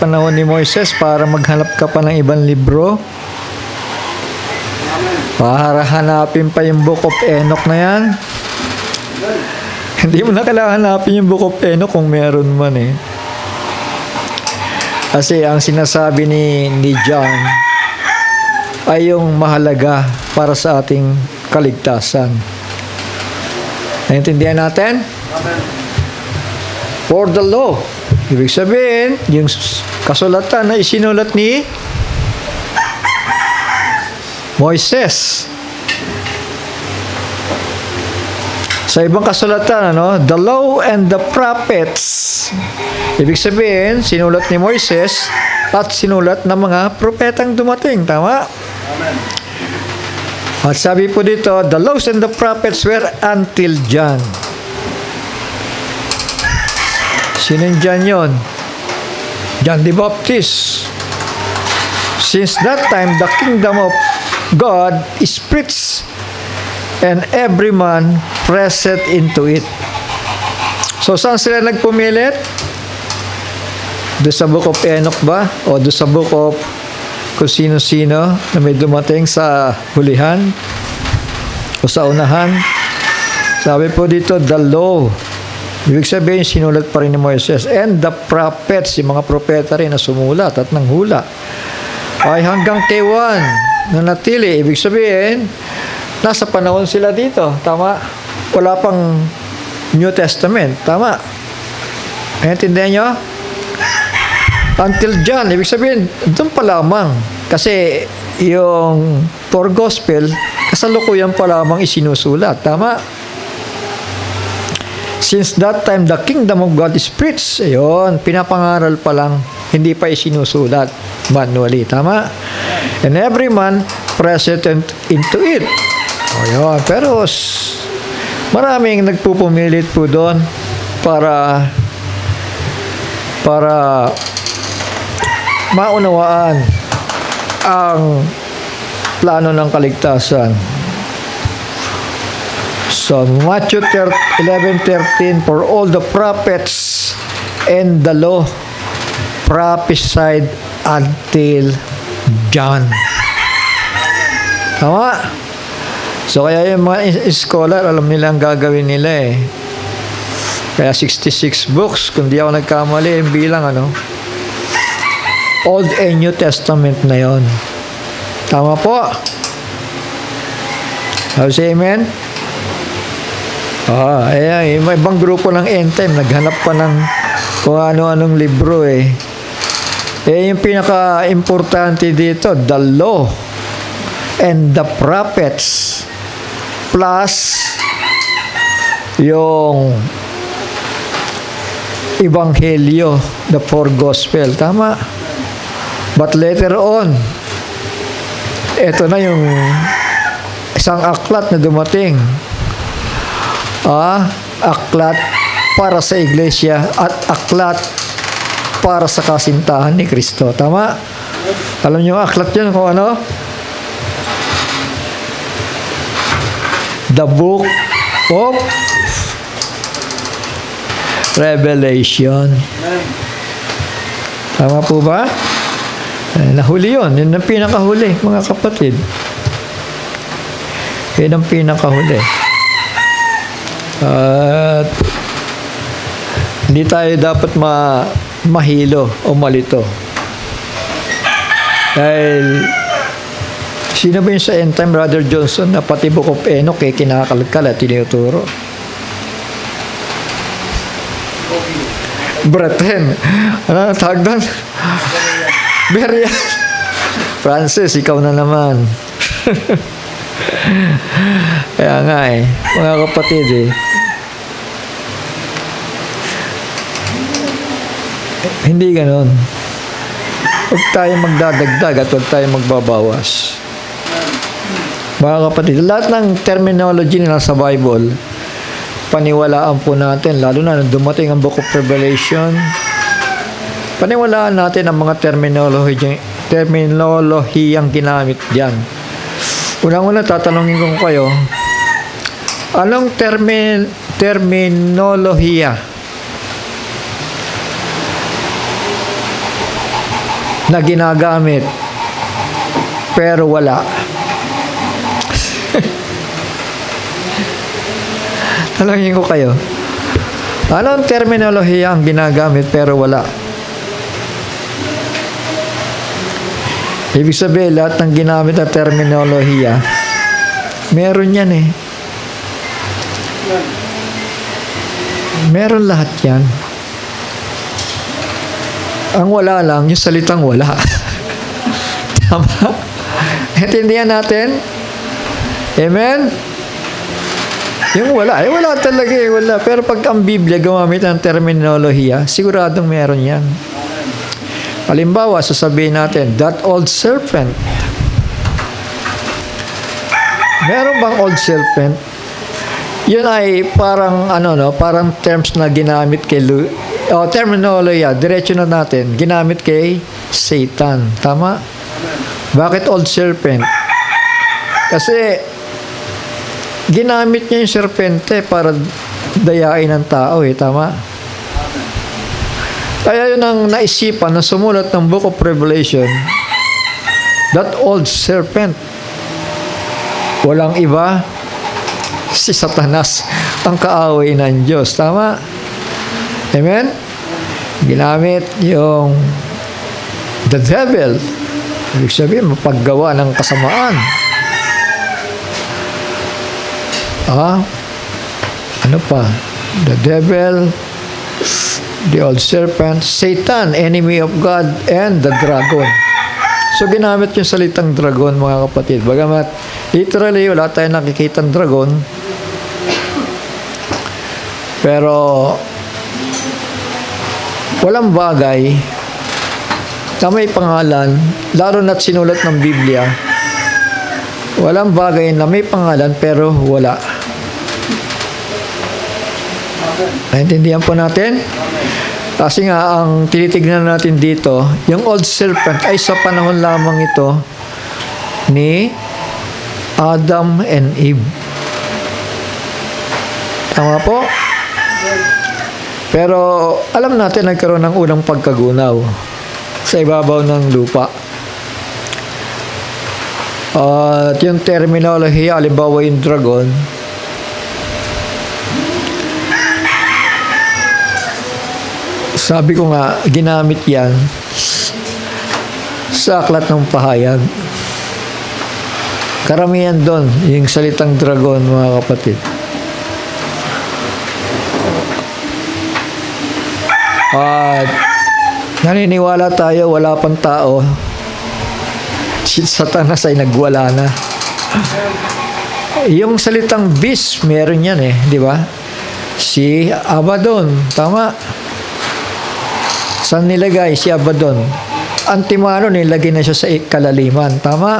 panahon ni Moises para maghanap ka pa ng ibang libro. Para hanapin pa yung Book of Enoch na yan. Hindi mo na kailangan hanapin yung Book of Enoch kung meron man eh. Kasi ang sinasabi ni John ay yung mahalaga para sa ating kaligtasan. Naintindihan natin? Amen. For the law. Ibig sabihin, yung kasulatan na isinulat ni Moises. Sa ibang kasulatan, the law and the prophets. Ibig sabihin, sinulat ni Moises at sinulat ng mga propetang dumating. Tama? Amen. At sabi po dito, the laws and the prophets were until John. Sino yung John yun? John the Baptist. Since that time, the kingdom of God is preached and every man presseth into it. So, saan sila nagpumilit? Doon sa Book of Enoch ba? O doon sa Book of kung sino-sino na may dumating sa hulihan o sa unahan? Sabi po dito, the law. Ibig sabihin, sinulat pa rin ni Moises. And the prophets, yung mga propeta rin na sumulat at nanghula, ay hanggang kay Juan na natili. Ibig sabihin, nasa panahon sila dito. Tama? Wala pang New Testament. Tama? Naintindihan nyo? Until John. Ibig sabihin, doon pa lamang. Kasi yung four gospel, kasalukuyan pa lamang isinusulat. Tama? Since that time, the kingdom of God is preached. Ayun, pinapangaral pa lang. Hindi pa isinusulat manually. Tama? And every man present into it. Ayun. Pero maraming nagpupumilit po doon para maunawaan ang plano ng kaligtasan. So, Matthew 11:13, for all the prophets and the law prophesied until John. Tama? So, kaya yung mga scholar, alam nila ang gagawin nila eh. Kaya 66 books, kung di ako nagkamali, yung bilang Old and New Testament na yon. Tama po? Say amen? Ayan, may ibang grupo ng end time, naghanap pa ng kung ano-anong libro eh. Yung pinaka-importante dito, the law and the prophets plus yung Ebanghelyo, the four gospel. Tama? But later on, ito na yung isang aklat na dumating. Aklat para sa iglesia at aklat para sa kasintahan ni Kristo. Tama? Alam niyo ang aklat yun kung ano? The Book of Revelation. Tama po ba? Nahuli yun. Yun ang pinakahuli, mga kapatid. Yun ang pinakahuli. At hindi tayo dapat mahilo o malito. Dahil sino ba yung sa end time, Brother Johnson, na pati Book of Enoch kinakalkal at tinuturo? Brethren. Ano tawag doon? Berian. Francis, ikaw na naman. Kaya nga mga kapatid hindi ganon. Huwag tayo magdadagdag at huwag tayo magbabawas. Mga kapatid, lahat ng terminology nila sa Bible, paniwalaan po natin, lalo na nung dumating ang Book of Revelation, paniwalaan natin ang mga terminolohiyang ginamit diyan. Unang-una, tatanungin ko kayo, anong terminolohiya? na ginagamit pero wala. Tanungin ko kayo, anong terminolohiya ang ginagamit pero wala? Ibig sabihin, lahat ng ginamit na terminolohiya, meron yan eh. Meron lahat yan. Ang wala lang, yung salitang wala. Tama? Intindihan natin? Amen? Yung wala, wala talaga eh, wala. Pero pag ang Biblia gumamit ng terminolohiya, siguradong meron yan. Halimbawa, sasabihin natin, that old serpent. Meron bang old serpent? Yun ay parang, parang terms na ginamit kay terminolohiya, diretso na natin, ginamit kay Satan. Tama? Bakit old serpent? Kasi, ginamit niya yung serpente para dayain ng tao eh. Tama? Kaya yun ang naisipan na sumulat ng Book of Revelation, that old serpent. Walang iba, si Satanas, ang kaaway ng Diyos. Tama? Amen? Ginamit yung the devil. Ibig sabihin, mapaggawa ng kasamaan. Ano pa? The devil, the old serpent, Satan, enemy of God, and the dragon. So, ginamit yung salitang dragon, mga kapatid. Bagamat, literally, wala tayong nakikitang dragon. Pero, walang bagay na may pangalan, lalo na't sinulat ng Biblia, walang bagay na may pangalan, pero wala. Naintindihan po natin? Kasi nga, ang tinitignan natin dito, yung old serpent ay sa panahon lamang ito ni Adam and Eve. Tama po? Pero alam natin nagkaroon ng unang pagkagunaw sa ibabaw ng lupa. At yung terminology, halimbawa yung dragon, sabi ko nga, ginamit yan sa aklat ng pahayag. Karamihan doon, yung salitang dragon, mga kapatid. At naniniwala tayo, wala pang tao. Si Satanas ay nagwala na. Yung salitang beast, meron yan eh, di ba? Si Abaddon, tama? Saan nilagay si Abaddon? Antimano, nilagay na siya sa kalaliman. Tama?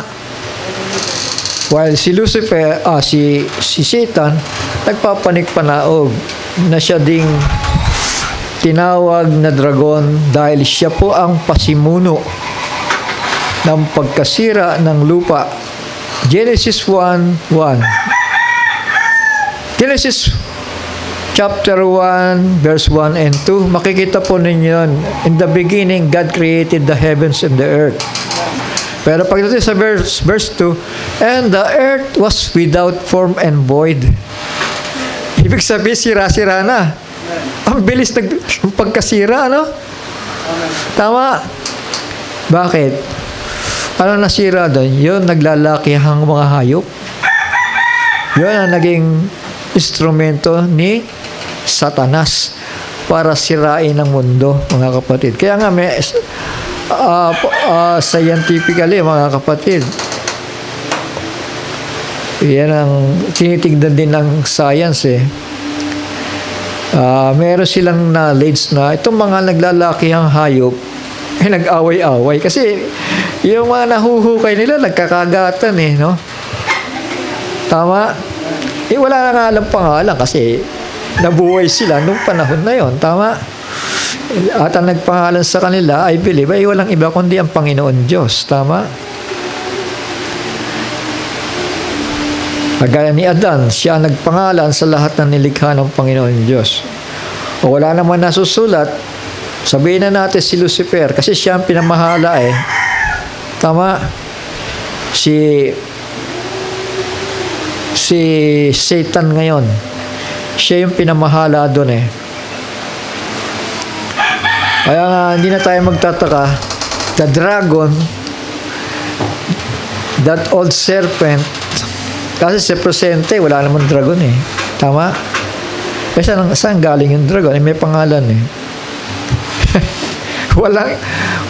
While si Lucifer, si Satan, nagpapanik-panaog na siya ding tinawag na dragon dahil siya po ang pasimuno ng pagkasira ng lupa. Genesis 1:1. Genesis Chapter 1, verse 1 and 2, makikita po ninyo yun. In the beginning, God created the heavens and the earth. Pero pagdating sa verse 2, and the earth was without form and void. Ibig sabihin, sira-sira na. Ang bilis ng pagkasira, ano? Tama. Bakit? Ano nasira doon? Yun, naglalakihang mga hayop. Yun ang naging instrumento ni Satanas para sirain ang mundo, mga kapatid. Kaya nga may scientifically, mga kapatid, yan ang tinitignan din ng science eh. Meron silang knowledge na itong mga naglalakihang hayop ay nag-away-away kasi yung mga nahuhukay nila nagkakagatan eh, no? Tama? Wala na nga alam pangalan kasi nabuhay sila nung panahon na yon. Tama? At ang nagpangalan sa kanila, I believe, ay walang iba kundi ang Panginoon Diyos. Tama? Kagaya ni Adan, siya ang nagpangalan sa lahat ng nilikha ng Panginoon Diyos. O wala naman nasusulat Sabihin na natin si Lucifer kasi siya ang pinamahala eh. Tama? Si Satan ngayon, siya yung pinamahala doon eh. Kaya nga, hindi na tayo magtataka. The dragon, that old serpent, kasi sa presente, wala naman dragon eh. Tama? Kasi saan galing yung dragon? May pangalan eh.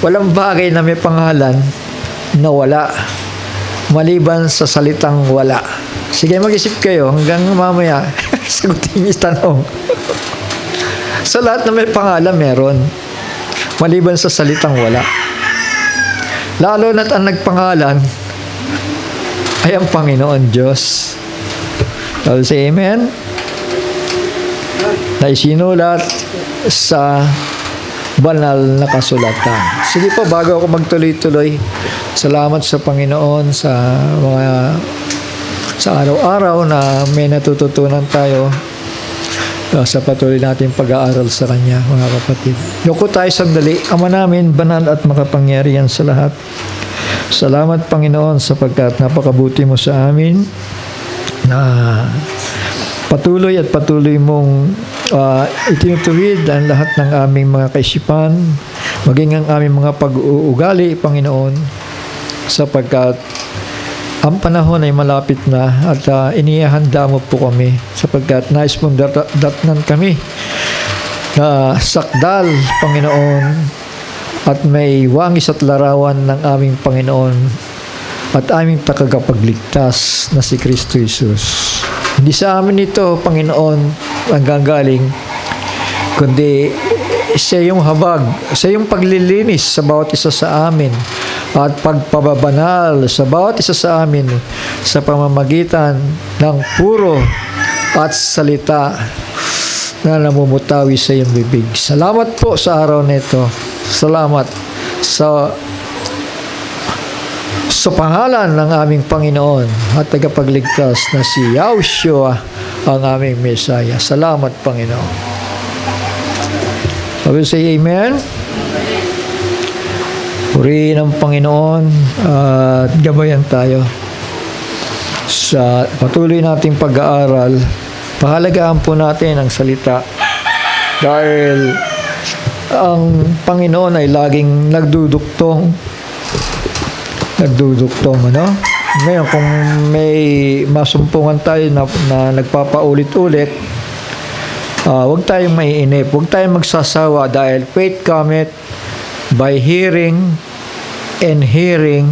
walang bagay na may pangalan na wala. Maliban sa salitang wala. Sige, mag-isip kayo hanggang mamaya sagutin niyo yung tanong. Sa lahat na may pangalan, meron. Maliban sa salitang wala. Lalo na't ang nagpangalan ay ang Panginoon Diyos. I'll say amen. Na isinulat sa banal na kasulatan. Sige po, bago ako magtuloy-tuloy, salamat sa Panginoon sa araw-araw na may natututunan tayo sa patuloy natin pag-aaral sa Kanya, mga kapatid. Yuko tayo sandali. Ama namin, banal at makapangyarihan sa lahat. Salamat, Panginoon, sapagkat napakabuti mo sa amin na patuloy mong itinutuwid ang lahat ng aming mga kaisipan, maging ang aming mga pag-uugali, Panginoon, sapagkat ang panahon ay malapit na at inihahanda mo po kami sapagkat nais mong datnan kami na sakdal, Panginoon, at may wangis at larawan ng aming Panginoon at aming tagapagligtas na si Kristo Jesus. Hindi sa amin ito, Panginoon, ang gagaling, kundi sa iyong habag, sa iyong paglilinis sa bawat isa sa amin at pagpababanal sa bawat isa sa amin sa pamamagitan ng puro at salita na namumutawi sa iyong bibig. Salamat po sa araw na ito. Salamat sa pangalan ng aming Panginoon at tagapagligtas na si Yahushua ang aming Mesaya. Salamat, Panginoon. I will say amen. Purihin ang Panginoon at gabayan tayo sa patuloy nating pag-aaral. Pahalagaan po natin ang salita dahil ang Panginoon ay laging nagduduktong, ano? Ngayon, kung may masumpungan tayo na nagpapaulit-ulit, huwag tayong maiinip, huwag tayong magsasawa dahil faith cometh by hearing and hearing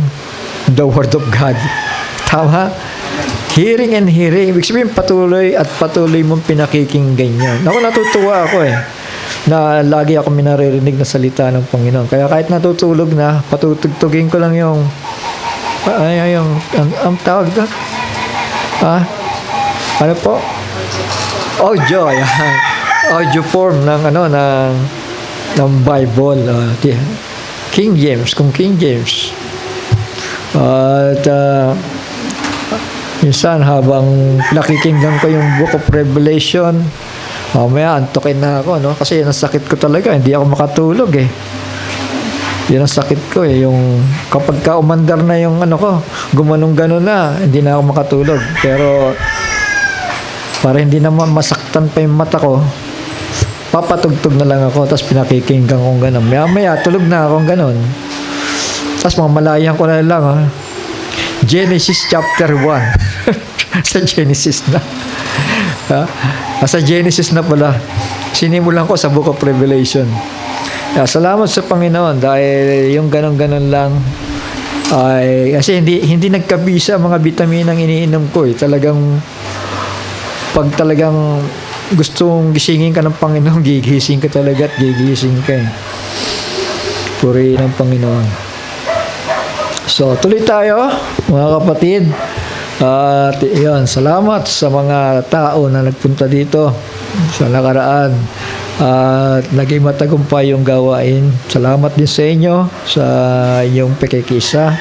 the Word of God. Tama? Hearing and hearing. Ibig sabihin patuloy at patuloy mong pinakikinggan yan. Ako, natutuwa ako na lagi ako minaririnig na salita ng Panginoon. Kaya kahit natutulog na, patutugtugin ko lang yung ang tawag doon? Ano po? Audio. Yan. Audio form ng Bible. King James, kung King James. At minsan habang nakikinggan ko yung Book of Revelation, mamaya antokin na ako, no? Kasi yan ang sakit ko talaga, hindi ako makatulog eh. Yan ang sakit ko eh, yung kapag umandar na yung gumanong-ganon na, hindi na ako makatulog. Pero para hindi naman masaktan pa yung mata ko, papatugtog na lang ako, tapos pinakikinggan kong gano'n. Maya tulog na akong gano'n. Tapos mamalayan ko na lang, Genesis chapter 1. Sa Genesis na. Sa Genesis na pala. Sinimulan ko sa Book of Revelation. Salamat sa Panginoon dahil yung gano'n-gano'n lang ay kasi hindi nagkabisa mga bitaminang iniinom ko eh. Talagang pag talagang gustong gisingin ka ng Panginoon, gigising ka talaga at gigising ka eh. Purihin ang Panginoon. So, tuloy tayo, mga kapatid. At yun, salamat sa mga tao na nagpunta dito sa nakaraan. At naging matagumpay yung gawain. Salamat din sa inyo sa inyong pakikisa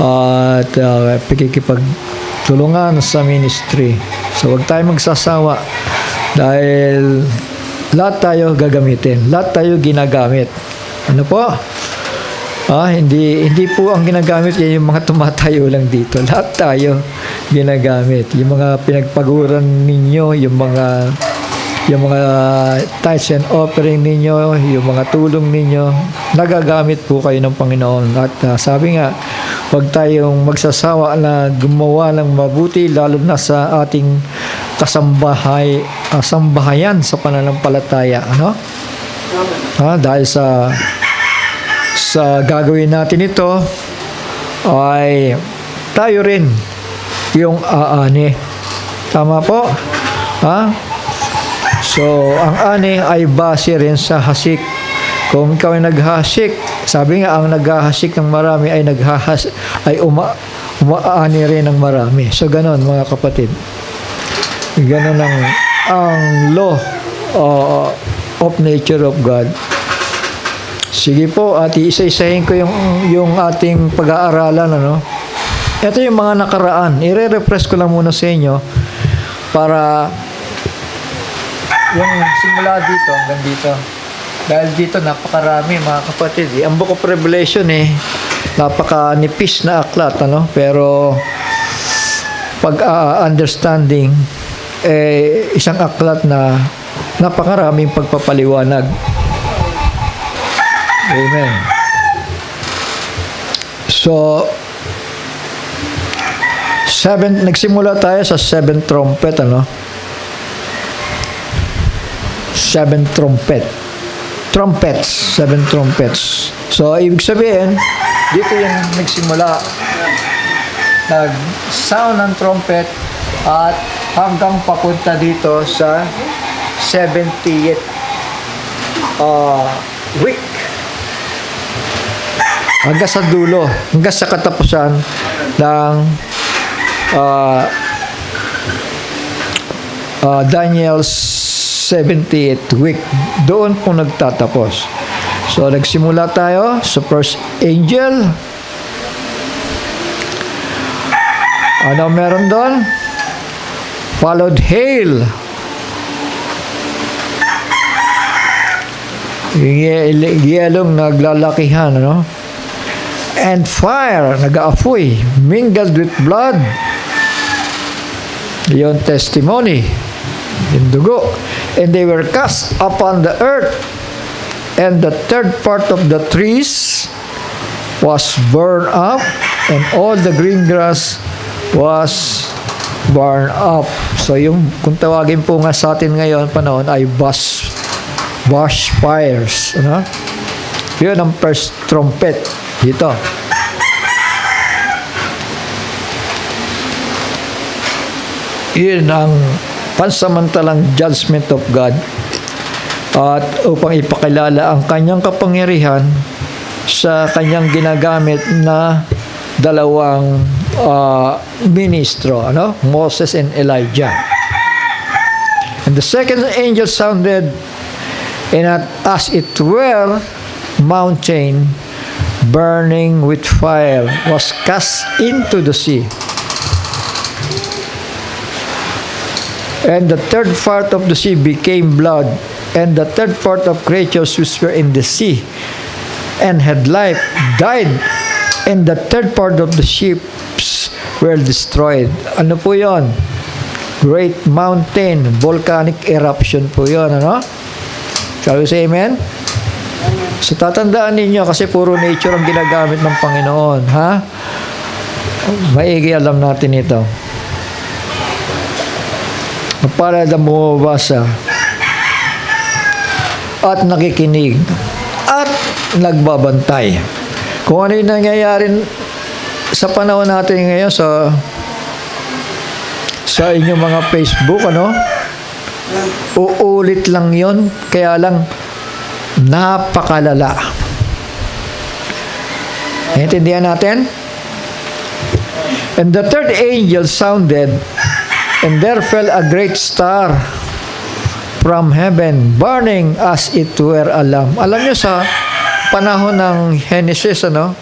at pakikipagtulungan sa ministry. So, huwag tayo magsasawa dahil lahat tayo gagamitin. Lahat tayo ginagamit. Ano po? Hindi po ang ginagamit yan yung mga tumatayo lang dito. Lahat tayo ginagamit. Yung mga pinagpaguran ninyo, yung mga tithes and offering ninyo, yung mga tulong ninyo, nagagamit po kayo ng Panginoon. At sabi nga, huwag tayong magsasawa na gumawa ng mabuti, lalo na sa ating kasambahayan sa pananampalataya. Ano? Dahil sa gagawin natin ito, ay tayo rin yung aani. Tama po? So, ang ani ay base rin sa hasik. Kung ikaw ay naghahasik, sabi nga, ang naghahasik ng marami ay umaani rin ng marami. So, ganon mga kapatid. Ganon ang law of nature of God. Sige po, at isa-isahin ko yung ating pag-aaralan. Ano? Ito yung mga nakaraan. I-refresh ko lang muna sa inyo para yung simula dito hanggang dito. Dahil dito napakarami mga kapatid. Ang Book of Revelation napaka-nipis na aklat. Ano? Pero pag-understanding isang aklat na napakaraming pagpapaliwanag. Amen. So, nagsimula tayo sa 7th trumpet, ano? 7 trumpets. 7 trumpets. So, ibig sabihin, dito yung nagsimula. Nag-sound ng trumpet at hanggang papunta dito sa 70th week. Hanggang sa dulo, hanggang sa katapusan ng Daniel's 70th week. Doon po nagtatapos. So, nagsimula tayo sa first angel. Ano meron doon? Followed hail. Yelong naglalakihan, ano? And fire, nag-aapoy, mingled with blood. Yung testimony, yung dugo. And they were cast upon the earth, and the third part of the trees was burned up, and all the green grass was burned up. So yung, kung tawagin po nga sa atin ngayon, panahon, ay bush fires. Ano? Yun ang first trumpet. Dito. Yun ang pansamantalang judgment of God, at upang ipakilala ang kanyang kapangyarihan sa kanyang ginagamit na dalawang ministro, ano? Moses and Elijah. And the second angel sounded, and as it were, mountain burning with fire was cast into the sea. And the third part of the sea became blood, and the third part of creatures which were in the sea and had life died, and the third part of the ships were destroyed. Ano po yon? Great mountain, volcanic eruption po yon, ano? Shall we say amen? So, tatandaan ninyo kasi puro nature ang ginagamit ng Panginoon. Ha? Maigi alam natin ito. Para na bumabasa at nakikinig at nagbabantay. Kung ano yung nangyayari sa panahon natin ngayon sa inyong mga Facebook, ano? Uulit lang yon, kaya lang napakalala. Naintindihan natin? And the third angel sounded, and there fell a great star from heaven, burning as it were a lamp. Alam nyo sa panahon ng Genesis, ano?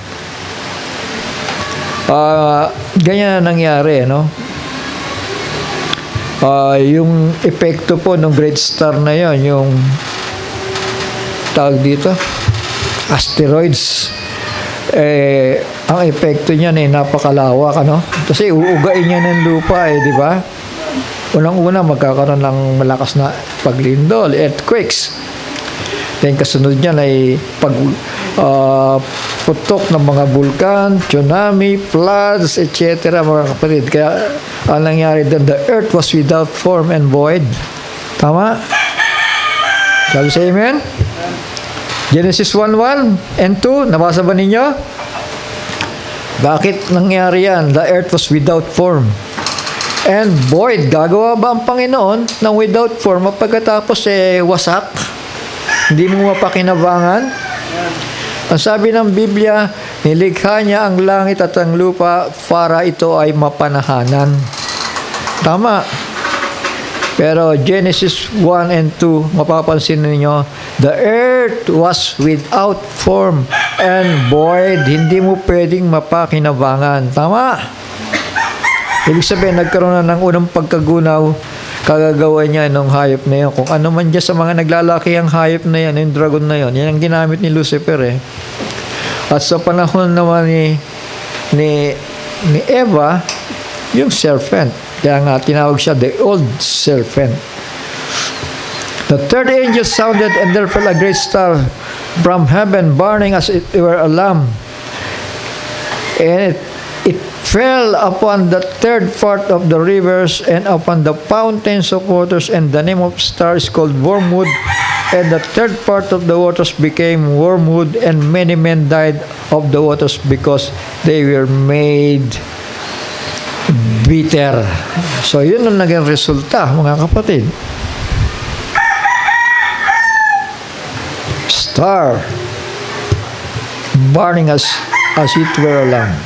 Ganyan na nangyari, no? Yung epekto po ng great star na yon, yung tawag dito? Asteroids. Ang epekto niyan napakalawak, ano? Kasi uugain niya ng lupa, di ba? Unang-una, magkakaroon ng malakas na paglindol, earthquakes. Then kasunod niyan ay putok ng mga bulkan, tsunami, floods, etc. mga kapatid. Kaya ang nangyari doon, the earth was without form and void. Tama? Sabi sa amen? Genesis 1:1 and 2, nabasa ba ninyo? Bakit nangyari yan? The earth was without form and void. Gagawa ba ang Panginoon ng without form pagkatapos wasak? Hindi mo mapakinabangan? Ang sabi ng Biblia, nilikha niya ang langit at ang lupa para ito ay mapanahanan. Tama. Pero Genesis 1 and 2, mapapansin ninyo, the earth was without form and void. Hindi mo pwedeng mapakinabangan. Tama. Ibig sabihin, nagkaroon na ng unang pagkagunaw, kagagawa niya ng hayop na yun. Kung ano man dyan sa mga naglalaki ang hayop na yan, yung dragon na yun, yan ang ginamit ni Lucifer At sa panahon naman ni Eva, yung serpent. Kaya nga tinawag siya the old serpent. The third angel sounded, and there fell a great star from heaven, burning as it were a lamp. And it fell upon the third part of the rivers and upon the fountains of waters, and the name of star is called wormwood. And the third part of the waters became wormwood, and many men died of the waters because they were made bitter. So yun ang naging resulta, mga kapatid. Star burning as it were a lamp.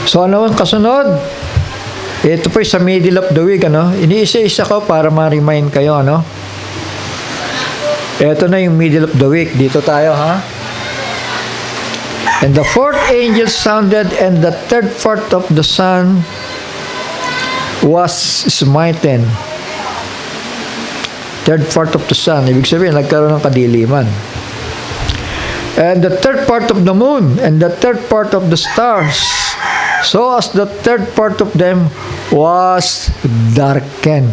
So ano ang kasunod? Ito po sa middle of the week, ano? Iniisa-isa ko para ma-remind kayo, ano? Ito na yung middle of the week. Dito tayo, ha? And the fourth angel sounded, and the third part of the sun was smitten. Third part of the sun. Ibig sabihin, nagkaroon ng kadiliman. And the third part of the moon, and the third part of the stars, so as the third part of them was darkened.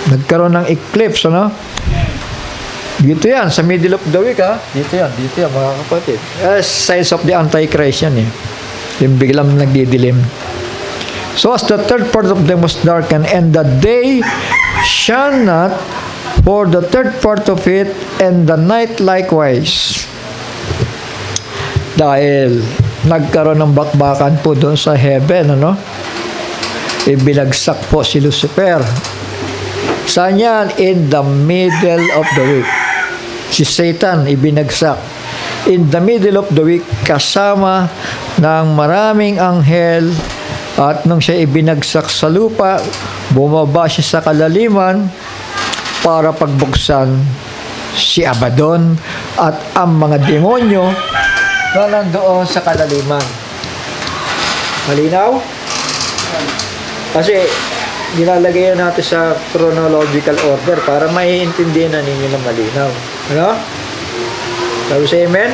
Nagkaroon ng eclipse, ano? Dito yan, sa middle of the week, ha? Dito yan, mga kapatid. Signs of the Antichrist yan, yung biglang nagdidilim. So as the third part of them was darkened, and the day shone not for the third part of it, and the night likewise. Dahil nagkaroon ng bakbakan po doon sa heaven, ano? Ibinagsak po si Lucifer. Saan yan? In the middle of the week. Si Satan ibinagsak. In the middle of the week, kasama ng maraming anghel, at nung siya ibinagsak sa lupa, bumaba siya sa kalaliman para pagbuksan si Abaddon at ang mga demonyo na nandoon sa kalaliman. Malinaw? Kasi nilalagay natin sa chronological order para maiintindihan na ninyo na malinaw. Ano? Sabi sa amen?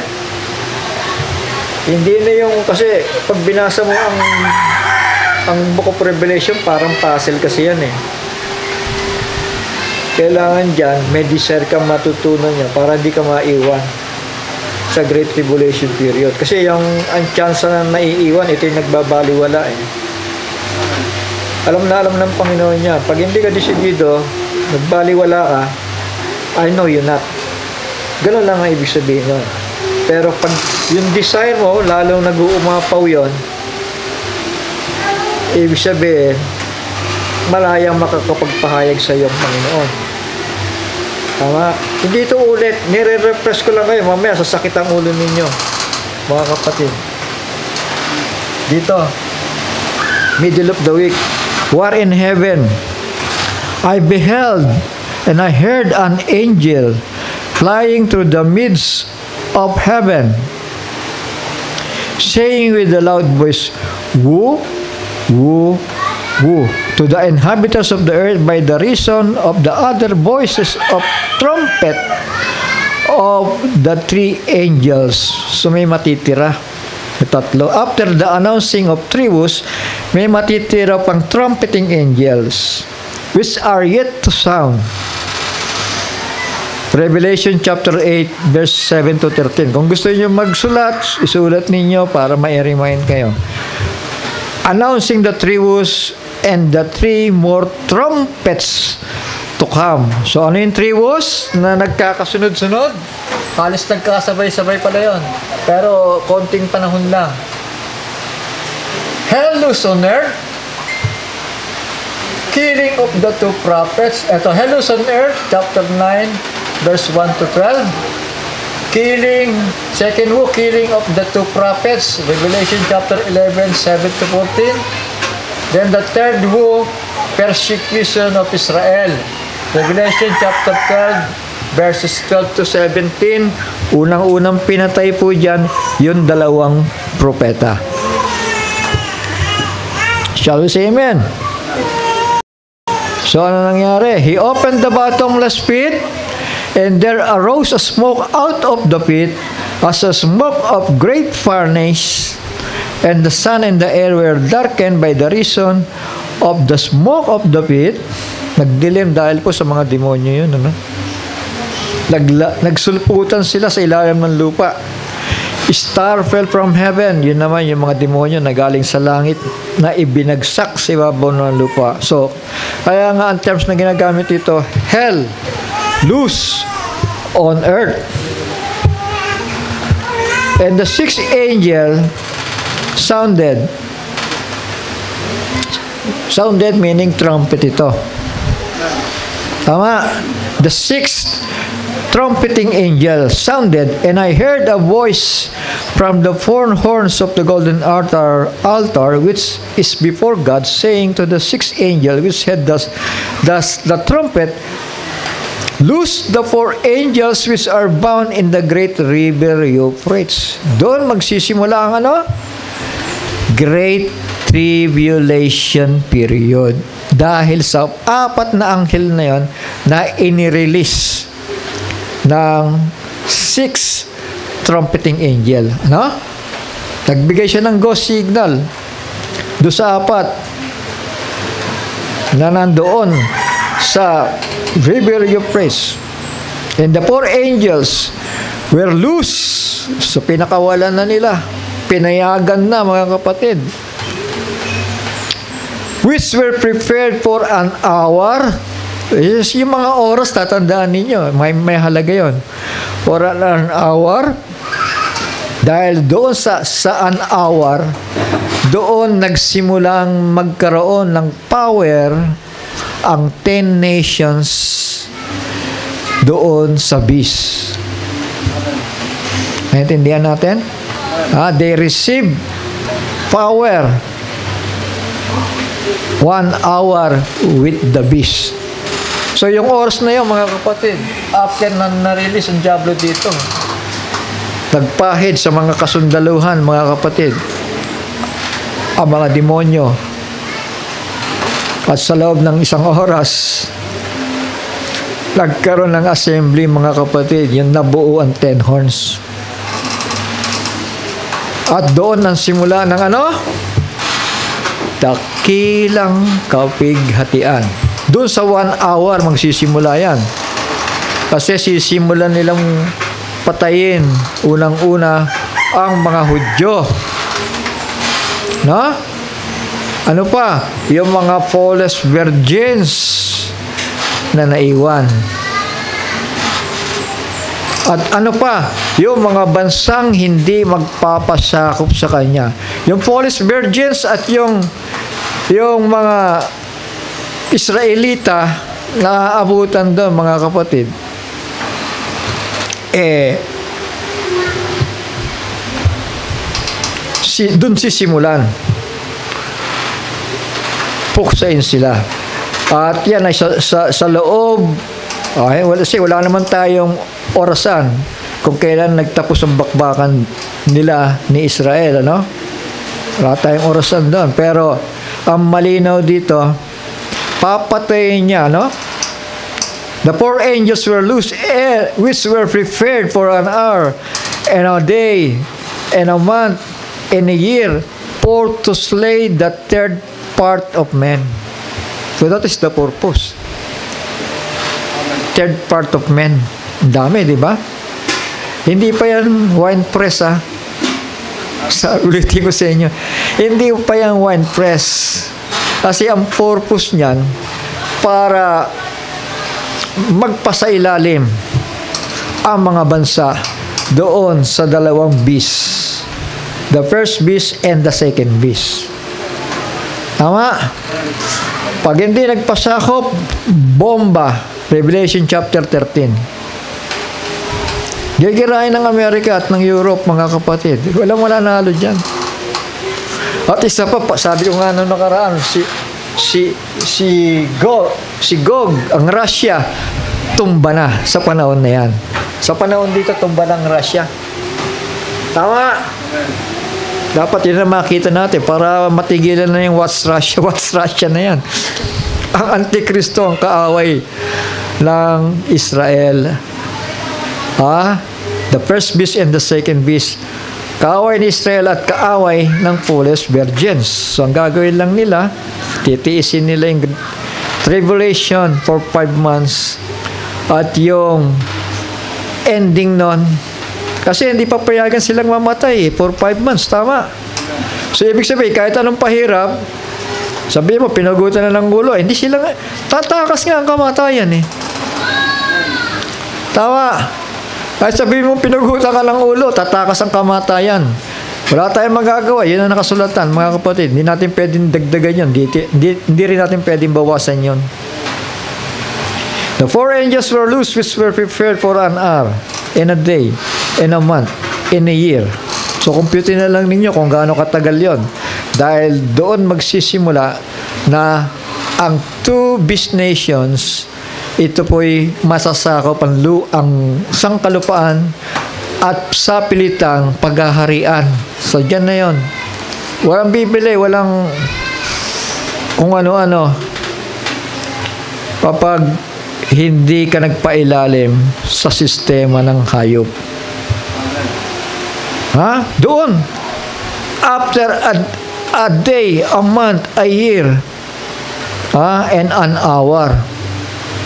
Hindi na yung, kasi pag binasa mo ang Book of Revelation, parang puzzle kasi yan Kailangan dyan, may discern kang matutunan niya para hindi ka maiwan sa Great Tribulation period. Kasi ang chance na naiiwan, ito yung nagbabaliwala Alam na alam ng Panginoon niya. Pag hindi ka desidido, nagbaliwala ka, I know you not. Ganun lang ang ibig sabihin nun. Pero pag yung desire mo, lalong nag-uumapaw yun, ibig sabihin, malayang makakapagpahayag sa iyong Panginoon. Tama? Hindi ito ulit. Nire-refresh ko lang kayo. Mamaya, sasakit ang ulo ninyo. Mga kapatid. Dito. Middle of the week. War in heaven. I beheld and I heard an angel flying through the midst of heaven, saying with a loud voice, Who to the inhabitants of the earth by the reason of the other voices of trumpet of the three angels. So may matitira. Tatlo. After the announcing of tributes, may matitira pang trumpeting angels, which are yet to sound. Revelation chapter 8, verse 7 to 13. Kung gusto niyo magsulat, isulat ninyo para ma-remind kayo. Announcing the tributes and the three more trumpets to come. So ano yung tributes na nagkakasunod-sunod? Halos nagkasabay-sabay pala yun. Pero konting panahon lang. Hell loose on earth. Killing of the two prophets. Ito, hell loose on earth, chapter 9, verse 1 to 12. Killing, second woe, killing of the two prophets. Revelation chapter 11, 7 to 14. Then the third woe, persecution of Israel. Revelation chapter 12, verses 12 to 17. Unang-unang pinatay po dyan, yung dalawang propeta. Shall we say amen? So ano nangyari? He opened the bottomless pit, and there arose a smoke out of the pit, as a smoke of great furnace, and the sun and the air were darkened by the reason of the smoke of the pit. Nagdilim dahil po sa mga demonyo yun. Ano? Nagsulputan sila sa ilalim ng lupa. Star fell from heaven. Yun naman yung mga demonyo na galing sa langit na ibinagsak sa ibabaw ng lupa. So, kaya nga ang terms na ginagamit dito, hell, loose on earth. And the sixth angel sounded. Sounded meaning trumpet ito. Tama. The sixth trumpeting angel sounded, and I heard a voice from the four horns of the golden altar which is before God, saying to the sixth angel which had thus the trumpet, loose the four angels which are bound in the great river Euphrates. Doon magsisimula ang ano? Great Tribulation period. Dahil sa apat na anghel na yon na inirelease ng six trumpeting angel. Ano? Nagbigay siya ng go signal doon sa apat na nandoon sa river Euphrates. And the four angels were loose. So pinakawalan na nila. Pinayagan na, mga kapatid. Which were prepared for an hour. Yung mga oras, tatandaan ninyo. May halaga yon. For an hour. Dahil doon sa an hour, doon nagsimulang magkaroon ng power ang 10 nations doon sa beast. Naintindihan natin? They received power 1 hour with the beast. So yung oras na yun, mga kapatid, after na-release ang Diablo dito, nagpahid sa mga kasundaluhan, mga kapatid, ang mga demonyo. At sa loob ng isang oras, nagkaroon ng assembly, mga kapatid, yung nabuo ang 10 horns. At doon ang simula ng ano? Dakilang kapighatian. Doon sa 1 hour magsisimula yan. Kasi sisimulan nilang patayin unang-una ang mga Hudyo. No? Ano pa? Yung mga flawless virgins na naiwan. At ano pa? Yung mga bansang hindi magpapasakop sa kanya. Yung flawless virgins at yung mga Israelita na aabutan doon, mga kapatid, doon sisimulan. Puksain sila. At yan ay sa loob, wala naman tayong orasan kung kailan nagtapos ang bakbakan nila ni Israel, ano? Wala tayong orasan doon. Pero ang malinaw dito, papatayin niya, no? The 4 angels were loose, which were prepared for an hour, and a day, and a month, and a year, for to slay the third part of men. So that is the purpose. Third part of men. Dami, di ba? Hindi pa yan wine press, ha? Ulitin ko sa inyo. Hindi pa yan wine press. Kasi ang purpose niyan, para magpasailalim ang mga bansa doon sa dalawang beast. The first beast and the second beast. Tama? Pag hindi nagpasakop, bomba. Revelation chapter 13. Gigirahin ng Amerika at ng Europe, mga kapatid. Wala nalo dyan. At isa pa, sabi ko nga nung nakaraan, si Gog, ang Russia, tumba na sa panahon na yan. Sa panahon dito, tumba ng Russia. Tama? Dapat yun na makita natin para matigilan na yung what's Russia na yan. Ang Antikristo ang kaaway ng Israel. The first beast and the second beast. Kaaway ni Israel at kaaway ng foolish virgins. So ang gagawin lang nila, titiisin nila yung tribulation for 5 months. At yung ending nun, kasi hindi pa payagan silang mamatay for 5 months, tama? So ibig sabihin, kahit anong pahirap, sabihin mo, pinagutan na ng ulo, hindi sila, tatakas nga ang kamatayan eh. Tama? Kahit sabihin mo, pinagutan ka ng ulo, tatakas ang kamatayan. Wala tayong magagawa, yun ang nakasulatan, mga kapatid. Hindi natin pwedeng dagdagan yun, hindi rin natin pwedeng bawasan yun. The 4 angels were loose, which were prepared for an hour, in a day, in a month, in a year. So, compute na lang ninyo kung gaano katagal yon. Dahil doon magsisimula na ang 2 beast nations, ito po'y masasakop ang sangkalupaan at sapilitang paghaharian. So, dyan na yon. Walang bibili, walang kung ano-ano. Kapag hindi ka nagpailalim sa sistema ng hayop. Doon. After a day, a month, a year, and an hour.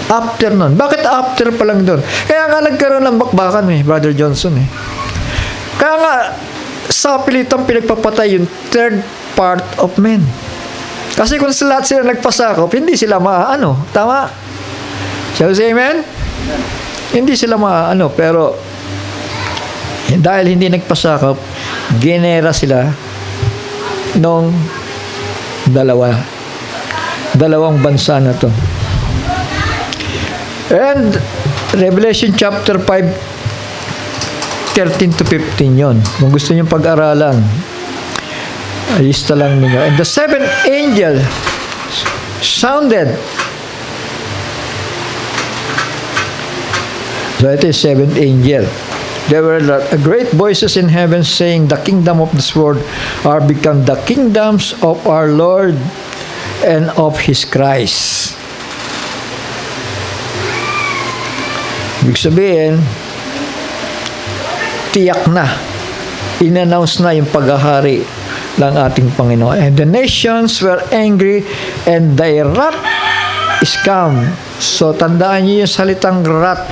After nun. Bakit after pa lang doon? Kaya nga nagkaroon ng bakbakan Brother Johnson Kaya nga, sa pilitang pinagpapatay yung third part of men. Kasi kung lahat sila nagpasakop, hindi sila maano. Tama? Shall we say amen? Hindi sila maano, pero dahil hindi nagpasakop, ginera sila nung dalawang bansa na to. And Revelation chapter 5, 13 to 15 yon. Kung gusto nyo pag-aralan, lista lang ninyo. And the 7th angel sounded. So it is 7th angel. There were great voices in heaven saying, the kingdom of this world are become the kingdoms of our Lord and of His Christ. Ibig sabihin, tiyak na, in-announce na yung paghahari ng ating Panginoon. And the nations were angry and their wrath is come. So tandaan niyo yung salitang wrath.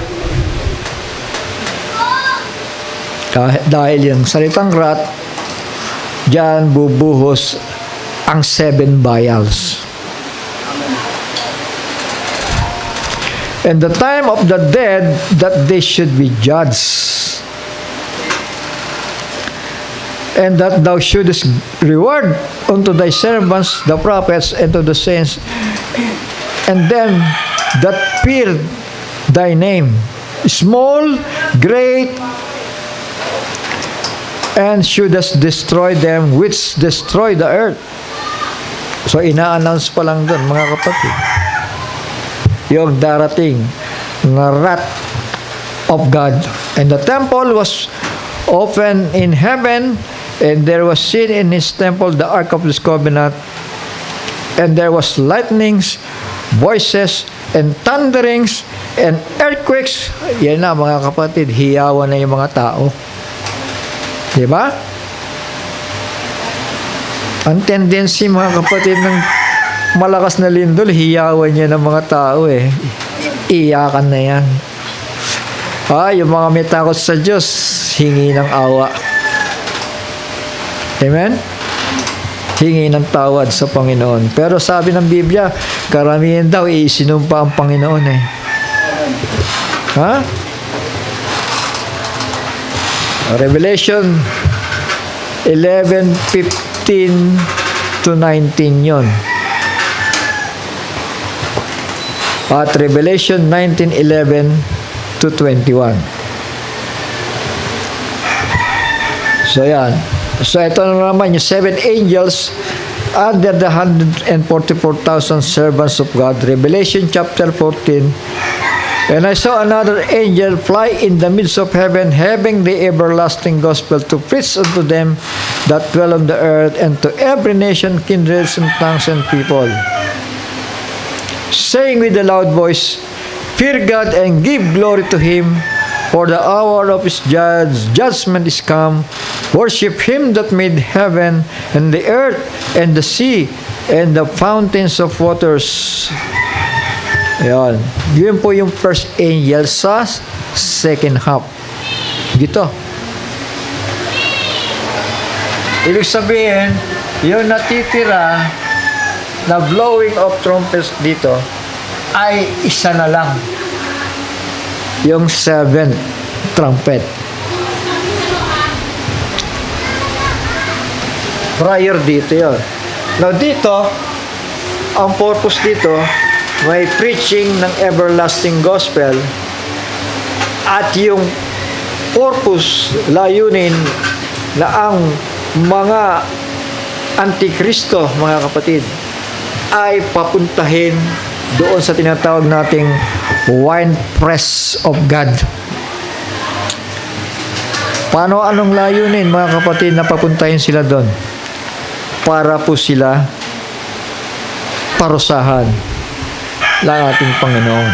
Dahil yung salitang wrath, diyan bubuhos ang 7 vials. And the time of the dead that they should be judged. And that thou shouldest reward unto thy servants, the prophets, and to the saints, and them that fear thy name, small, great, and shouldest destroy them which destroy the earth. So, ina-announce pa lang doon, mga kapatid, yung darating na wrath of God. And the temple was open in heaven, and there was seen in His temple the ark of His covenant, And there was lightnings, voices, and thunderings, and earthquakes. Yan na mga kapatid, hiyawan na yung mga tao. Diba? Ang tendency mga kapatid ng malakas na lindol, hiyawan niya ng mga tao eh. Iyakan na yan. Yung mga may takot sa Diyos, hingi ng awa. Amen? Hingi ng tawad sa Panginoon. Pero sabi ng Biblia, karamihan daw isinumpa ang Panginoon eh. Ha? Revelation 11:15 to 19 yon. At Revelation 19:11 to 21. So yan. So ito na naman yung 7 angels under the 144,000 servants of God. Revelation chapter 14. And I saw another angel fly in the midst of heaven, having the everlasting gospel to preach unto them that dwell on the earth, and to every nation, kindred, and tongues, and people, saying with a loud voice, Fear God and give glory to Him, for the hour of His judgment is come. Worship Him that made heaven and the earth and the sea and the fountains of waters. Ayan. Yun po yung first angel sa second half. Gito. Ibig sabihin, yung natitira na blowing of trumpets dito ay isa na lang. Yung seventh trumpet. Prior dito yun. Now dito, ang purpose dito, may preaching ng everlasting gospel at yung purpose, layunin na ang mga antikristo, mga kapatid, ay papuntahin doon sa tinatawag nating wine press of God. Paano, anong layunin, mga kapatid, na papuntahin sila doon? Para po sila parusahan ng ating Panginoon.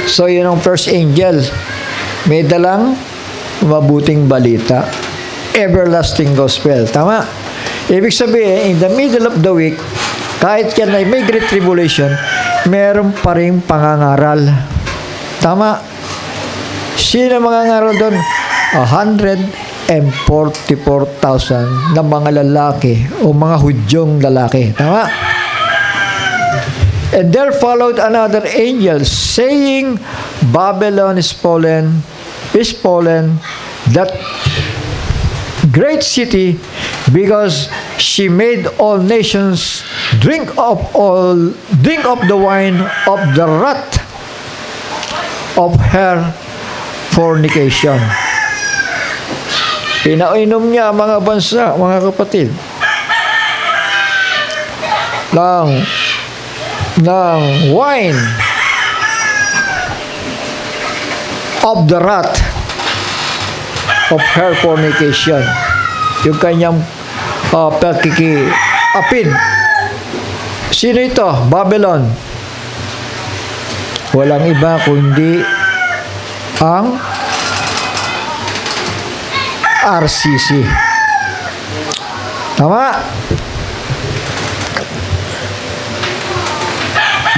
So, yun ang first angel. May dalang mabuting balita. Everlasting gospel. Tama? Ibig sabihin, in the middle of the week, kahit yan ay may great tribulation, meron pa rin pangangaral. Tama? Sino mangangaral doon? 144,000 na mga lalaki o mga Hudyong lalaki. Tama? And there followed another angel saying, Babylon is fallen, that great city, because she made all nations drink of the wine of the wrath of her fornication. Pinainom niya mga bansa, mga kapatid, ng wine of the wrath of her fornication. Yung kanyang pagkikiapid. Sino ito? Babylon. Walang iba kundi ang RCC. Tama?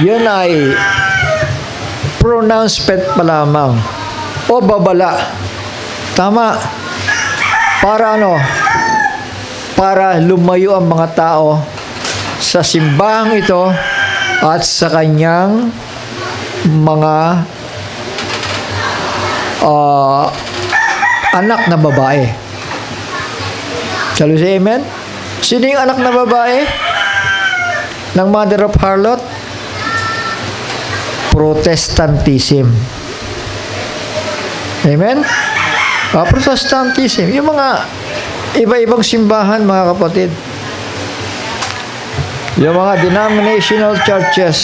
Yun ay pronouncement pa lamang o babala. Tama? Para ano? Para lumayo ang mga tao sa simbahang ito at sa kanyang mga anak na babae. Shall we say amen? Sino yung anak na babae ng mother of harlot? Protestantism. Amen? Protestantism. Yung mga iba-ibang simbahan, mga kapatid. Yung mga denominational churches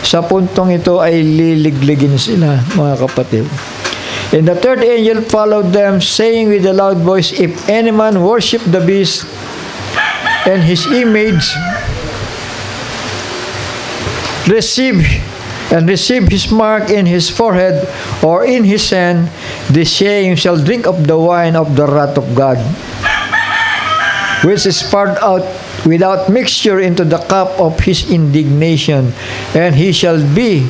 sa puntong ito ay liligligin sila, mga kapatid. And the third angel followed them, saying with a loud voice, if any man worship the beast and his image, receive his mark in his forehead or in his hand, the same shall drink of the wine of the wrath of God, which is poured out without mixture into the cup of his indignation, and he shall be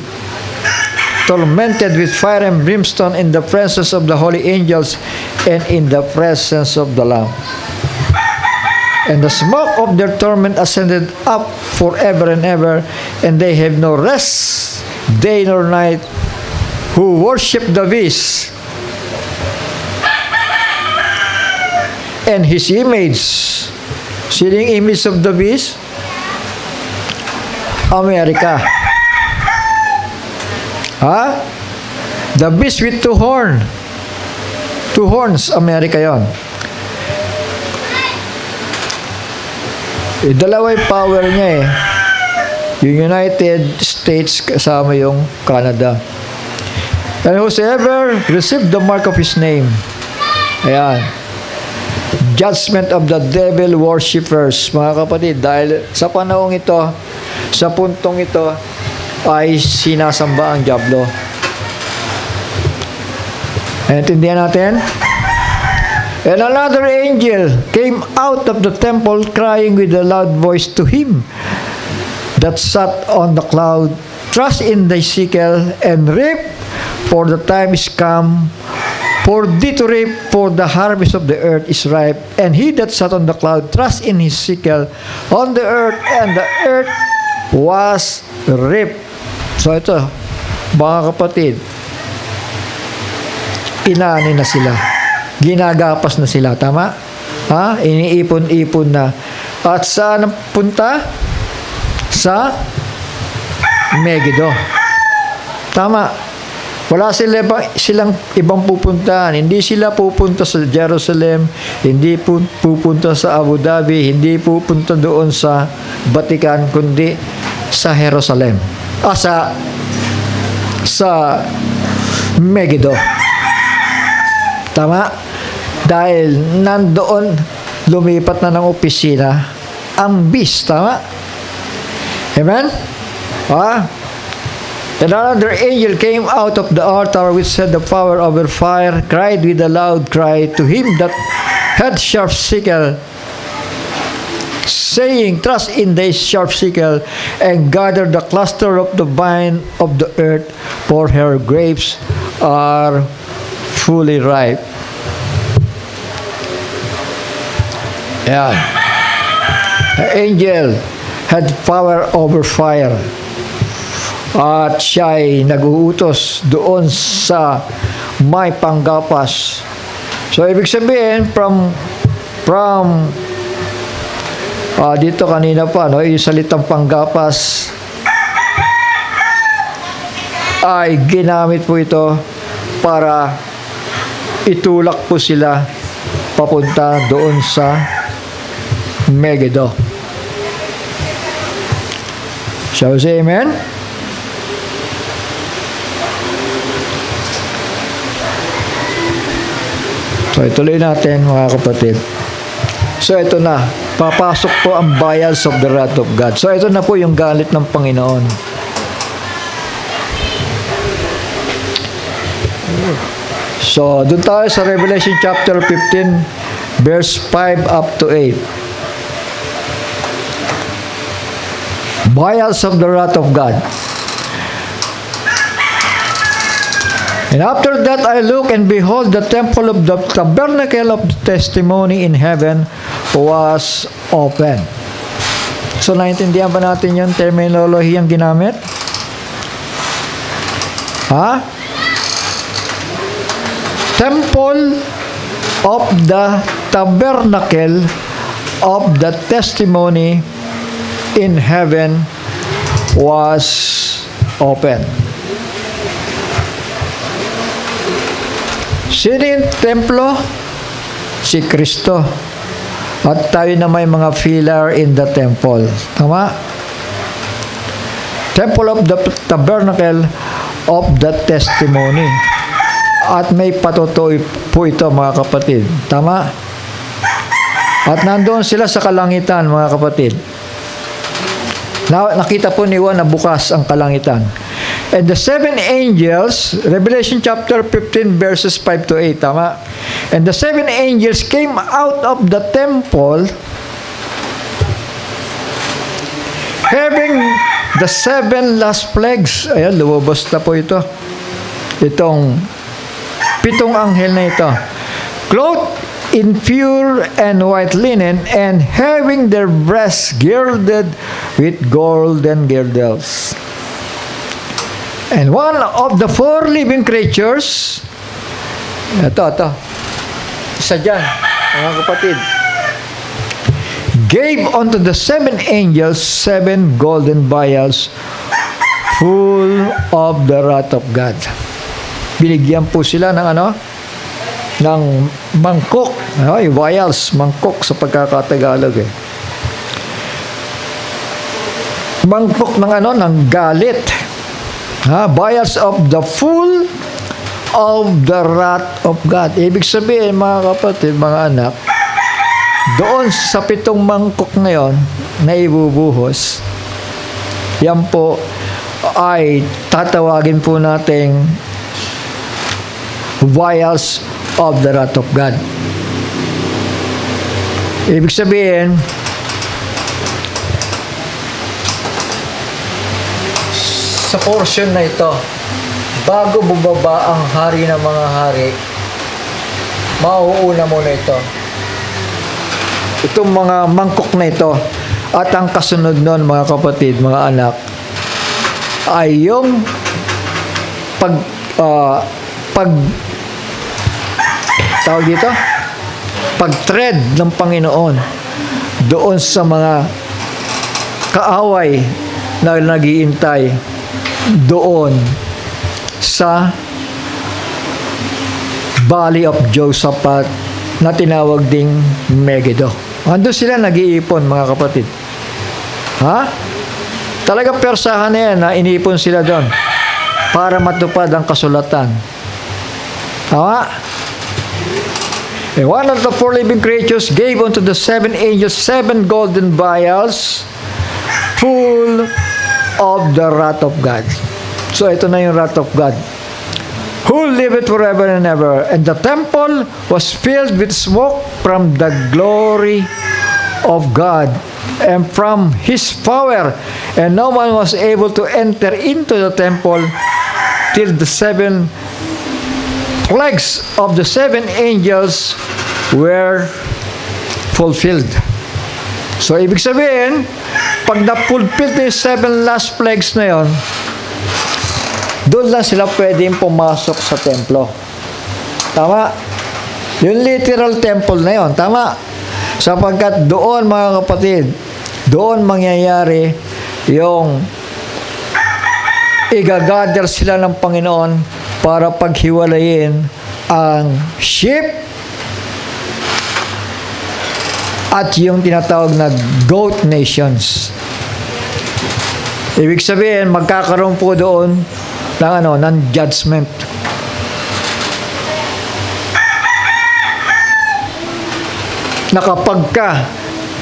tormented with fire and brimstone in the presence of the holy angels and in the presence of the Lamb. And the smoke of their torment ascended up forever and ever, and they have no rest day nor night who worship the beast and his image. Sino yung image of the beast? America. Ha? The beast with two horns, America yon. Dalawa yung power niya eh. Yung United States kasama yung Canada. And whosoever received the mark of his name, ayan, judgment of the devil worshippers, mga kapatid, dahil sa panahong ito, sa puntong ito, ay sinasamba ang diablo. Naintindihan natin? And another angel came out of the temple, crying with a loud voice to him that sat on the cloud, thrust in thy sickle and reap, for the time is come for thee to reap, for the harvest of the earth is ripe. And he that sat on the cloud thrust in his sickle on the earth, and the earth was reaped. So ito, mga kapatid, inaani na sila. Ginagapas na sila, tama? Ha? Iniipon-ipon na. At saan punta? Sa Megiddo. Tama. Wala silang ibang pupuntahan. Hindi sila pupunta sa Jerusalem, hindi pupunta sa Abu Dhabi, hindi pupunta doon sa Vatican, kundi sa Jerusalem. Sa Megiddo. Tama? Dahil nandoon, lumipat na ng opisina ang beast, tama? Amen? And another angel came out of the altar which had the power over fire, cried with a loud cry to him that had sharp sickle, saying, thrust in thy sharp sickle, and gather the cluster of the vine of the earth, for her grapes are fully ripe. Yan. The angel had power over fire. At siya'y nag-uutos doon sa may panggapas. So, ibig sabihin, dito kanina pa, no, yung salitang panggapas ay ginamit po ito para itulak po sila papunta doon sa Megiddo. Shall we say amen? So, ituloy natin, mga kapatid. So, ito na. Papasok po ang vials of the wrath of God. So, ito na po yung galit ng Panginoon. So, doon tayo sa Revelation chapter 15, verse 5 up to 8. Vials of the wrath of God. And after that I looked, and behold, the temple of the tabernacle of the testimony in heaven was open. So, naintindihan ba natin yung terminology ang ginamit? Ha? Temple of the tabernacle of the testimony in heaven was open. Sino yung templo? Si Kristo. At tayo na may mga pillar in the temple. Tama? Temple of the tabernacle of the testimony. At may patutuo po ito, mga kapatid. Tama? At nandoon sila sa kalangitan, mga kapatid. Nakita po ni Juan na bukas ang kalangitan. And the 7 angels, Revelation chapter 15 verses 5 to 8, tama? And the 7 angels came out of the temple having the 7 last plagues. Ayan, lumabas na po ito. Itong 7 anghel na ito. Clothed in pure and white linen, and having their breasts girded with golden girdles. And one of the 4 living creatures, ito, isa dyan, mga kapatid, gave unto the 7 angels 7 golden vials full of the wrath of God. Binigyan po sila ng ng mangkok. Vials, mangkok sa pagkakatagalog eh. Mangkok ng ng galit. Vials of the full of the wrath of God. Ibig sabihin, mga kapatid, mga anak, doon sa 7 mangkok na yon na ibubuhos, yan po ay tatawagin po nating vials of the wrath of God. Ibig sabihin, sa portion na ito, bago bumaba ang hari ng mga hari, mauuna muna ito. Itong mga mangkok na ito, at ang kasunod nun, mga kapatid, mga anak, ay yung tawag dito, pag-tread ng Panginoon doon sa mga kaaway na nag-iintay doon sa Valley of Josaphat na tinawag ding Megiddo. Ando sila nag-iipon, mga kapatid. Talagang persahan na yan na iniipon sila doon para matupad ang kasulatan. Tama? And one of the 4 living creatures gave unto the 7 angels 7 golden vials full of the wrath of God. So ito na yung wrath of God, who liveth forever and ever. And the temple was filled with smoke from the glory of God and from His power, and no one was able to enter into the temple till the 7 plagues of the 7 angels were fulfilled. So, ibig sabihin, pag na-fulfill na yung 7 last plagues na yon, doon lang sila pwedeng pumasok sa templo. Tama? Yung literal temple na yon, tama? Sapagkat doon, mga kapatid, doon mangyayari yung igagather sila ng Panginoon para paghiwalayin ang sheep at yung tinatawag na goat nations. Ibig sabihin, magkakaroon po doon ng judgment.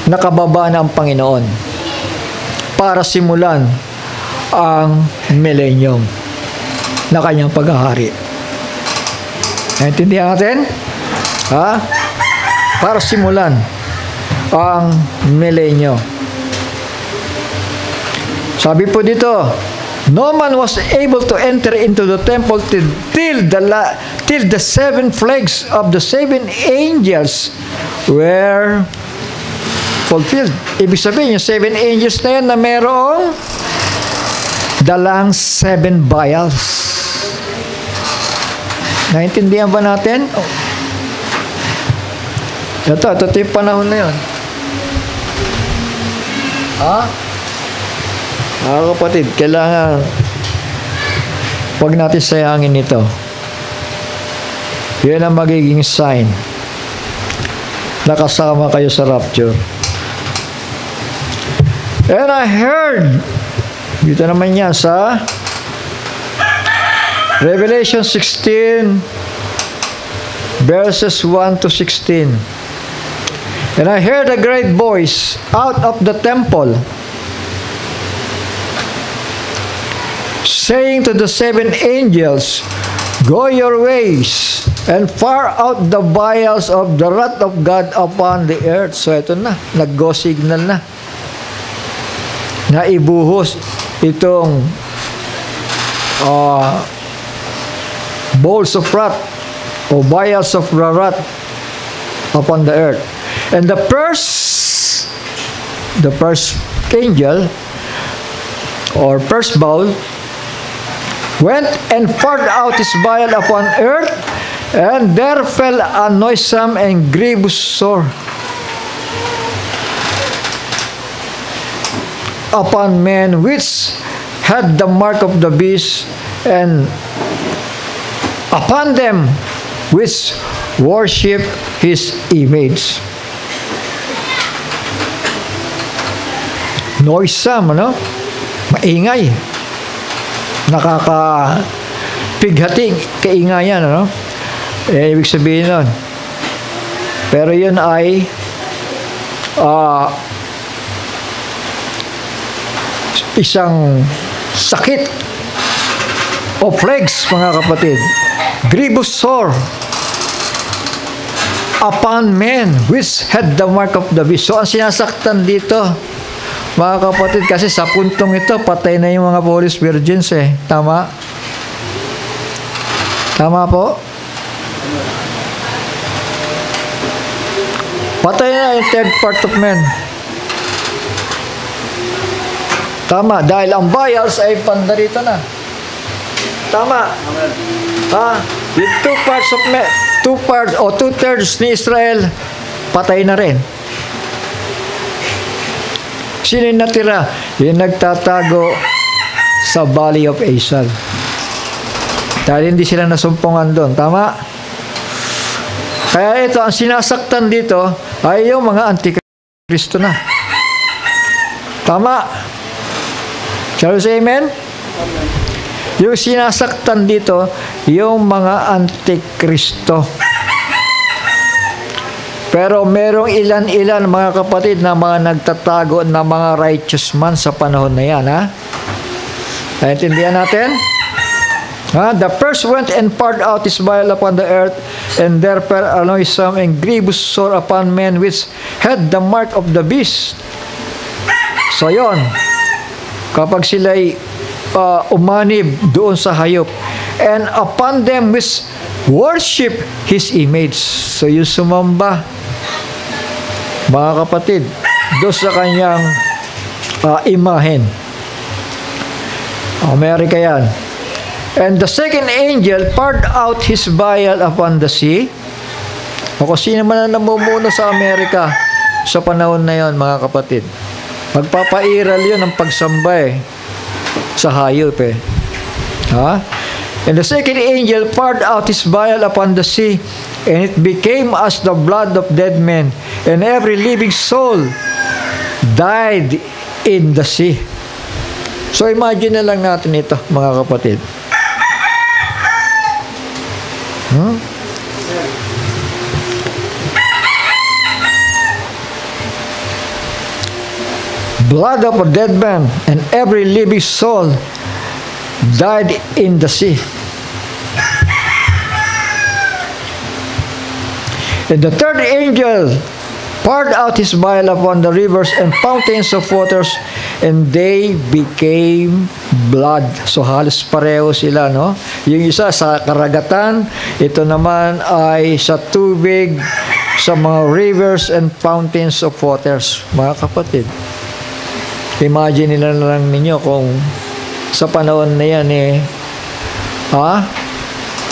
Nakababa na ang Panginoon para simulan ang millennium na kanyang paghahari. Naintindihan natin? Para simulan ang milenyo. Sabi po dito, no man was able to enter into the temple till the 7 plagues of the 7 angels were fulfilled. Ibig sabihin, yung 7 angels na yan na merong dalang 7 vials. Naintindihan ba natin? Ito yung panahon na yun. Kapatid, kailangan huwag natin sayangin ito. Yan ang magiging sign na kasama kayo sa rapture. And I heard Dito naman yan sa Revelation 16, verses 1 to 16. And I heard a great voice out of the temple, saying to the 7 angels, Go your ways, and pour out the vials of the wrath of God upon the earth. So ito na, nag-go signal na. Naibuhos itong bowls of wrath o vials of wrath upon the earth. And the first angel or first bowl went and poured out his vial upon earth, and there fell a noisome and grievous sore upon men which had the mark of the beast, and upon them which worship his image. Noisome, ano? Maingay. Nakakapighating kaingayan, ano? Ibig sabihin nun. Pero yun ay isang sakit o plagues, mga kapatid. Grievous sore upon men which had the mark of the beast. So ang sinasaktan dito, mga kapatid, kasi sa puntong ito, patay na yung mga Polish virgins eh. Tama? Tama po? Patay na yung third part of men. Tama, dahil ang vials ay pandarito na. Tama. Yung two-thirds ni Israel, patay na rin. Sino yung natira? Yung nagtatago sa Valley of Asal. Dahil hindi sila nasumpungan doon. Tama? Kaya ito, ang sinasaktan dito ay yung mga antikristo na. Tama? Shall we say amen? Yung sinasaktan dito, yung mga antikristo. Pero merong ilan-ilan, mga kapatid, na mga nagtatago na mga righteous man sa panahon na yan, ha? Naintindihan natin? The first went and poured out his vial upon the earth, and there fell a noisome and grievous sore upon men which had the mark of the beast. So yon, kapag sila'y umanib doon sa hayop, and upon them which worship his image. So yung sumamba, mga kapatid, doon sa kanyang imahen. Amerika yan. And the second angel poured out his vial upon the sea. O kung sino man ang namumuno sa Amerika sa panahon na yon, mga kapatid, magpapairal yun ang pagsamba sa hayop And the second angel poured out his vial upon the sea, and it became as the blood of dead men, and every living soul died in the sea. So imagine na lang natin ito, mga kapatid. Blood of a dead man, and every living soul died in the sea. And the third angel poured out his vial upon the rivers and fountains of waters, and they became blood. So halos pareho sila, no? Yung isa sa karagatan, ito naman ay sa tubig, sa mga rivers and fountains of waters. Mga kapatid, imagine nila lang ninyo kung sa panahon na yan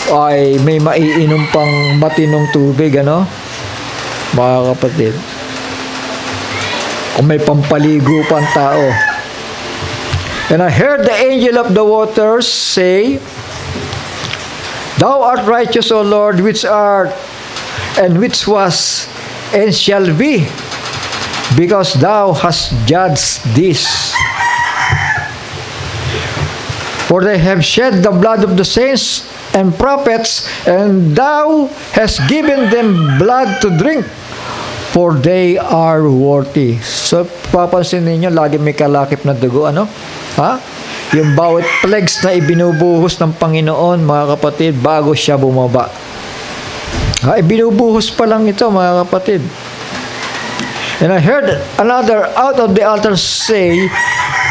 ay may maiinom pang matinong tubig, ano? Mga kapatid. Kung may pampaligo pang tao. And I heard the angel of the waters say, Thou art righteous, O Lord, which art, and which was, and shall be, because thou hast judged this. For they have shed the blood of the saints and prophets, and thou hast given them blood to drink, for they are worthy. So, papansin ninyo, lagi may kalakip na dugo, ano? Ha? Yung bawat plagues na ibinubuhos ng Panginoon, mga kapatid, bago siya bumaba. Ha? Ibinubuhos pa lang ito, mga kapatid. And I heard another out of the altar say,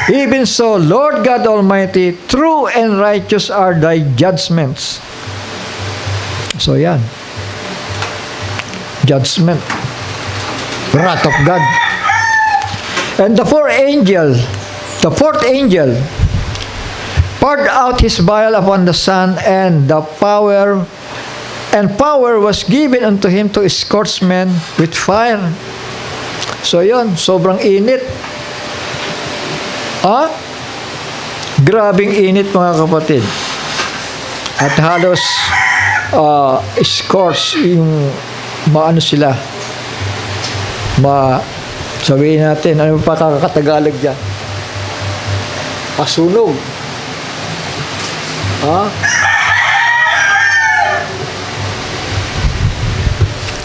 even so, Lord God Almighty, true and righteous are thy judgments. So yan. Judgment. Wrath of God. And the fourth angel, poured out his vial upon the sun, and power was given unto him to scorch men with fire. So yun, sobrang init. Grabing init, mga kapatid. At halos scorch yung maano sila. Sabihin natin, ano pa kakatagalog dyan? Pasunog.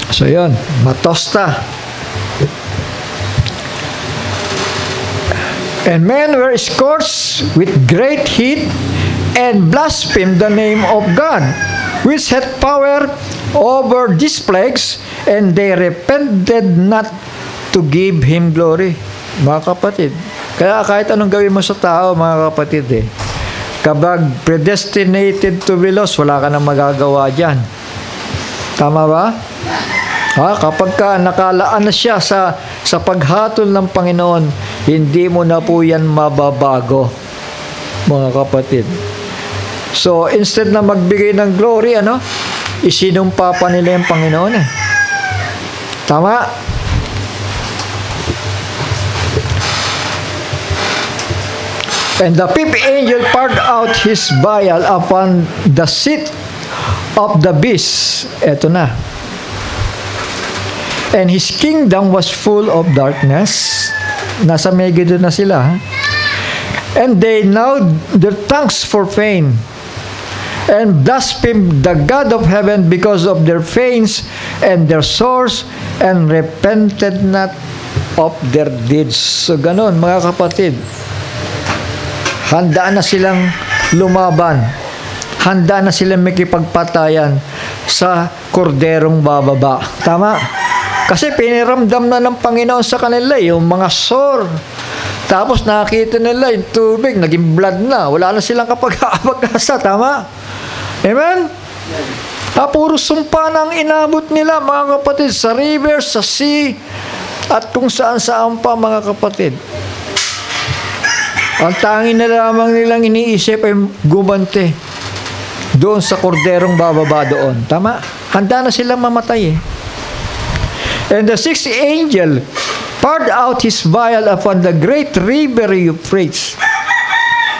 So yun, matosta. And men were scorched with great heat and blasphemed the name of God, which had power over these plagues, and they repented not to give him glory. Mga kapatid, kaya kahit anong gawin mo sa tao, mga kapatid, kapag predestinated to be lost, wala ka nang magagawa dyan. Tama ba? Kapag ka nakalaan na siya sa paghatol ng Panginoon, hindi mo na po yan mababago, mga kapatid. So, instead na magbigay ng glory, isinumpa pa nila yung Panginoon. Tama? And the fifth angel poured out his vial upon the seat of the beast. Eto na. And his kingdom was full of darkness. Nasa Megiddo na sila. And they gnawed their tongues for pain, and blasphemed the God of heaven because of their pains and their sores, and repented not of their deeds. So ganun, mga kapatid. Handa na silang lumaban. Handa na silang makipagpatayan sa korderong bababa. Tama? Kasi piniramdam na ng Panginoon sa kanila yung mga sore. Tapos nakita nila yung tubig, naging blood na. Wala na silang kapag-asa. Tama? Amen? Puro sumpa na ang inabot nila, mga kapatid, sa river, sa sea, at kung saan-saan pa, mga kapatid. Ang tanging na lamang nilang iniisip ay gumante doon sa korderong bababa doon. Tama? Handa na silang mamatay. And the sixth angel poured out his vial upon the great river Euphrates,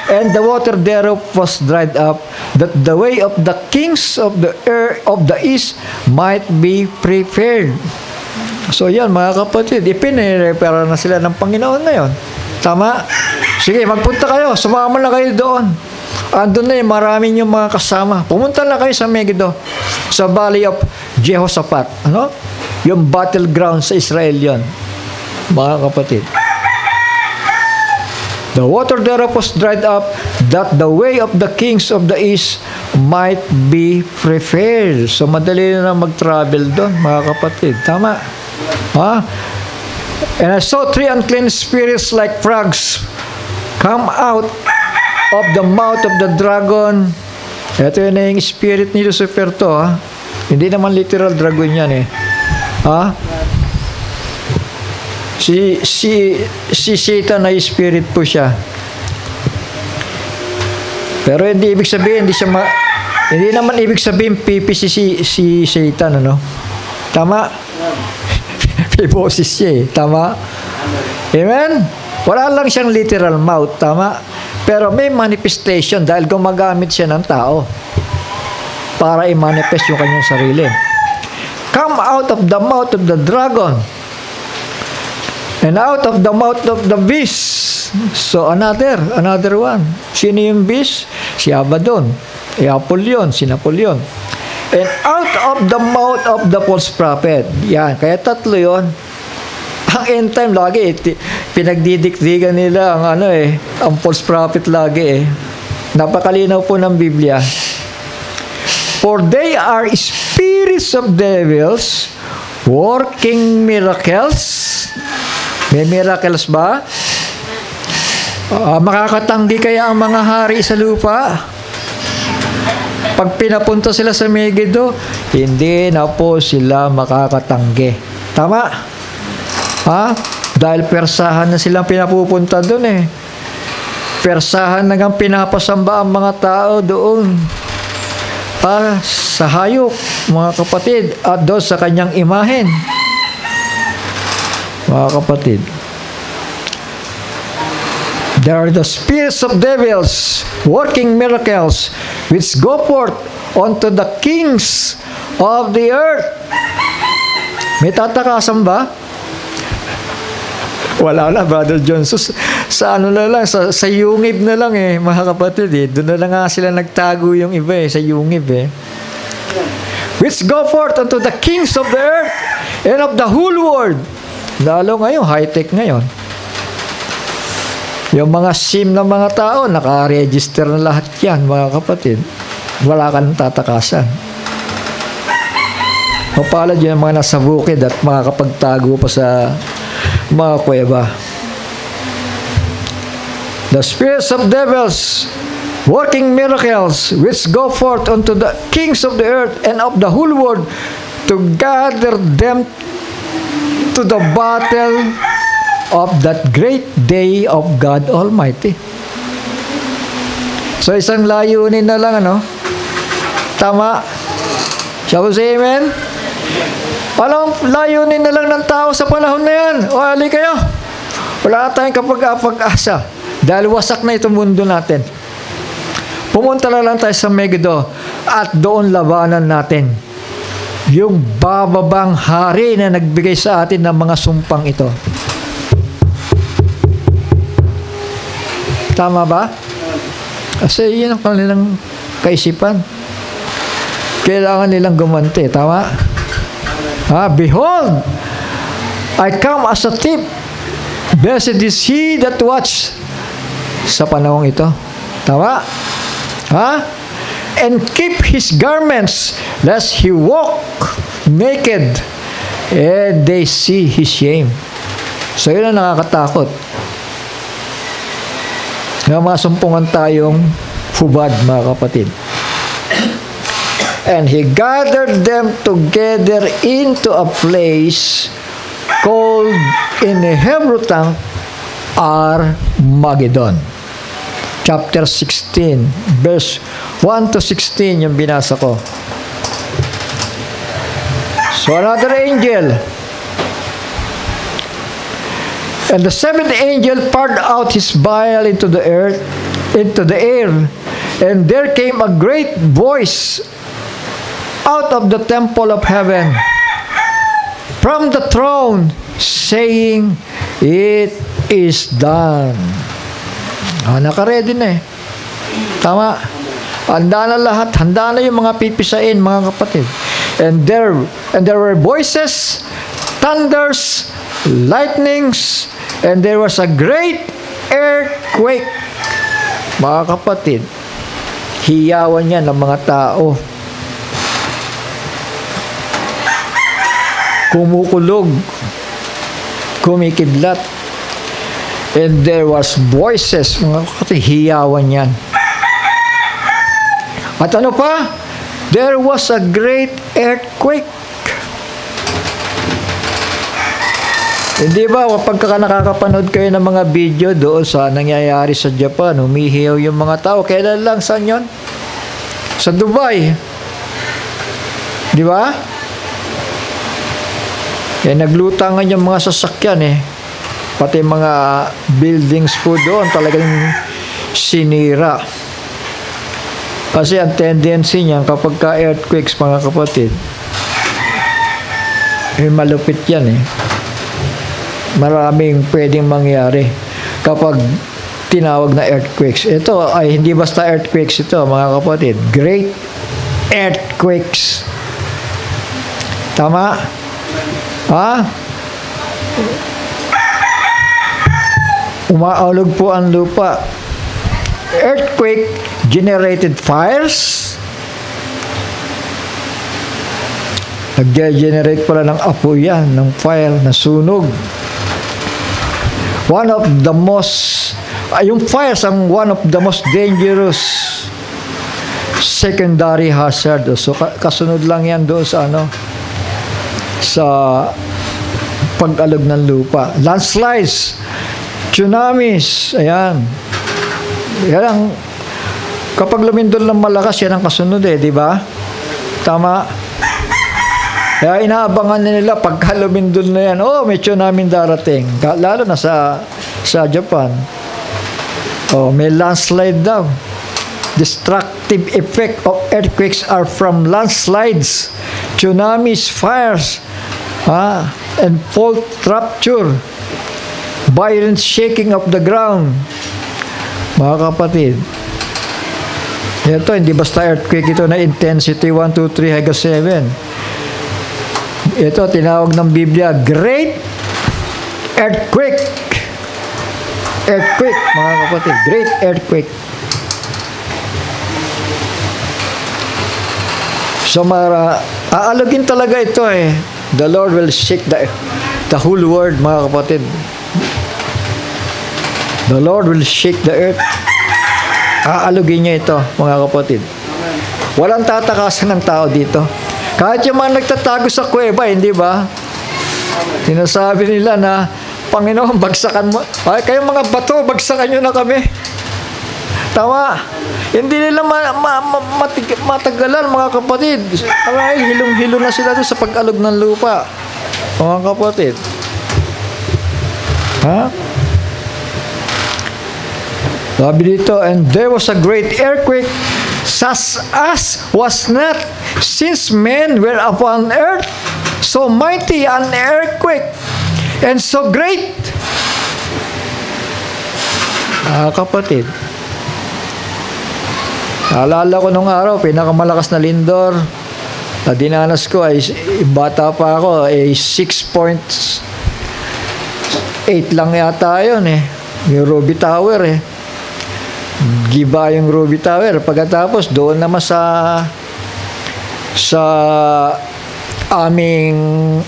and the water thereof was dried up, that the way of the kings of the earth of the east might be prepared. So yan, mga kapatid, ipinirepara na sila ng Panginoon ngayon. Tama? Sige, magpunta kayo, sumama na kayo doon. Andun na maraming yung mga kasama. Pumunta na kayo sa Megiddo, sa Valley of Jehoshaphat. Yung battleground sa Israel yon, mga kapatid. The water thereof was dried up, that the way of the kings of the east might be prepared. So, madali na mag-travel doon, mga kapatid. Tama? And I saw three unclean spirits like frogs come out of the mouth of the dragon. Ito yun na yung spirit ni Lucifer to. Hindi naman literal dragon yan Si Satan ay spirit po siya. Pero hindi ibig sabihin, hindi naman ibig sabihin pipi si Satan, Tama? May boses siya Tama? Amen? Wala lang siyang literal mouth, tama? Pero may manifestation dahil gumagamit siya ng tao para i-manifest yung kanyang sarili. Come out of the mouth of the dragon, and out of the mouth of the beast, So, another one. Sino yung beast? Si Abaddon. Apollyon, si Napoleon. And out of the mouth of the false prophet. Yan, kaya tatlo yun. Ang end time lagi, pinagdidikdigan nila ang false prophet lagi. Napakalinaw po ng Biblia. For they are spirits of devils working miracles. May miracles ba? Makakatanggi kaya ang mga hari sa lupa? Pag pinapunta sila sa Megiddo, hindi na po sila makakatanggi. Tama? Dahil persahan na silang pinapupunta doon Persahan na ngang pinapasamba ang mga tao doon. Sa hayop, mga kapatid, at doon sa kanyang imahen. Mga kapatid, there are the spirits of devils working miracles which go forth unto the kings of the earth. May tatakasan ba? Wala na, Brother John. So, sa yungib na lang mga kapatid Doon na lang nga sila nagtago yung iba sa yungib Which go forth unto the kings of the earth and of the whole world. Lalo ngayon, high-tech ngayon. Yung mga SIM ng mga tao, naka-register na lahat yan, mga kapatid. Wala ka nang tatakasan. Mapalad yun ang mga nasa bukid at makakapagtago pa sa mga kuweba. The spirits of devils working miracles which go forth unto the kings of the earth and of the whole world to gather them to the battle of that great day of God Almighty. So isang layunin na lang Tama? Shall we say amen? Anong layunin na lang ng tao sa panahon na yan? O ali kayo. Wala tayong kapag-asa. Dahil wasak na itong mundo natin. Pumunta na lang tayo sa Megiddo at doon labanan natin yung bababang hari na nagbigay sa atin ng mga sumpang ito. Tama ba? Kasi yun ang kanilang kaisipan. Kailangan nilang gumanti. Tama? Behold, I come as a thief. Blessed is he that watch sa panahong ito. Tama? And keep his garments, lest he walk naked, and they see his shame. So, yun ang nakakatakot. Nga masumpungan tayong hubad, mga kapatid. And he gathered them together into a place called in the Hebrew tongue Armageddon. Chapter 16, verse 1 to 16 yung binasa ko. So another angel. And the seventh angel poured out his vial into the earth, into the air, and there came a great voice out of the temple of heaven from the throne, saying, "It is done." Nakaredy na Tama. Handa na lahat. Handa na yung mga pipisain, mga kapatid. And there were voices, thunders, lightnings, and there was a great earthquake. Mga kapatid, hiyawan yan ng mga tao. Kumukulog, kumikidlat. And there was voices, mga kapatid, hiyawan yan. At ano pa? There was a great earthquake. Hindi ba, pagka nakakapanood kayo ng mga video doon sa nangyayari sa Japan, humihiyaw yung mga tao. Kailan lang? Saan yun? Sa Dubai. Di ba? Kaya naglutangan yung mga sasakyan Pati mga buildings po doon talagang sinira. Kasi ang tendency niyan kapag ka-earthquakes, mga kapatid, malupit yan Maraming pwedeng mangyari. kapag tinawag na earthquakes. Ito ay hindi basta earthquakes ito, mga kapatid. Great earthquakes. Tama? Ha? Umaalog po ang lupa. Earthquake generated fires. Nag-generate pala ng apoy yan, ng fire, na sunog. One of the most, yung fires ang one of the most dangerous secondary hazard. So, kasunod lang yan doon sa sa pag-alog ng lupa. Landslides, tsunamis, ayan. Yan ang, kapag lumindol ng malakas, yan ang kasunod di ba? Tama? Kaya inaabangan nila pagka lumindol na yan, may tsunami darating. Lalo na sa Japan. May landslide daw. Destructive effect of earthquakes are from landslides, tsunamis, fires, and fault rupture, violent shaking of the ground. Mga kapatid, ito hindi basta earthquake ito na intensity 1, 2, 3 hanggang 7. Ito tinawag ng Biblia great earthquake. Earthquake, mga kapatid, great earthquake. So aalogin talaga ito The Lord will shake the whole world, mga kapatid. The Lord will shake the earth. Aalogin niya ito, mga kapatid. Walang tatakasan ng tao dito. Kahit yung mga nagtatago sa kuweba, hindi ba? Sinasabi nila na, Panginoon, bagsakan mo. Ay, kayong mga bato, bagsakan nyo na kami. Tama. Hindi nila matagalan, mga kapatid. Ay, hilong-hilo na sila doon sa pag-alog ng lupa. Mga kapatid. Sabi dito, and there was a great earthquake, such as was not since men were upon earth, so mighty an earthquake, and so great. Kapatid, naalala ko nung araw, pinakamalakas na lindor na dinanas ko ay bata pa ako, 6.8 lang yata yun yung Ruby Tower Giba yung Ruby Tower. Pagkatapos doon naman sa aming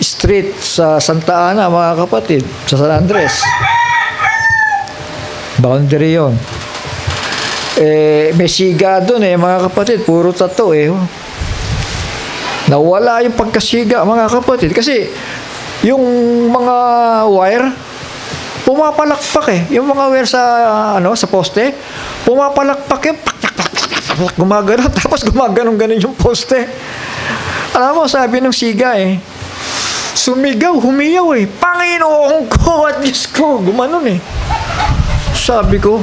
street sa Santa Ana, mga kapatid, sa San Andres. Boundary yun. May siga doon mga kapatid. Puro tato Nawala yung pagkasiga, mga kapatid. Kasi yung mga wire, pumapalakpak yung mga wire sa poste, pumapalakpak gumagano, tapos gumaganon-ganon yung poste. Alam mo, sabi ng siga sumigaw, humiyaw Panginoon ko at Diyos ko, gumanon Sabi ko,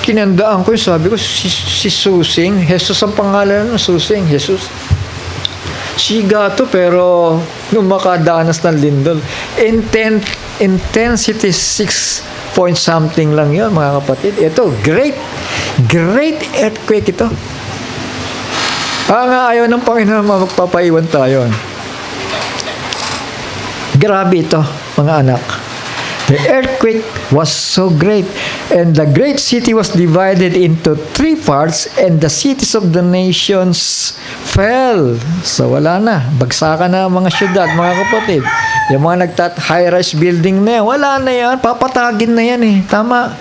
kinandaan ko sabi ko, si Susing, Jesus ang pangalan ng Susing, Jesus. Siga to, pero nung makadanas ng lindol, intensity 6 point something lang yun, mga kapatid. Ito, great earthquake ito. Ayaw ng Panginoon magpapaiwan tayo. Grabe ito, mga anak. The earthquake was so great, and the great city was divided into 3 parts, and the cities of the nations fell. So wala na, bagsakan na mga syudad, mga kapatid. Yung mga high-rise building na yan, wala na yan, papatagin na yan Tama?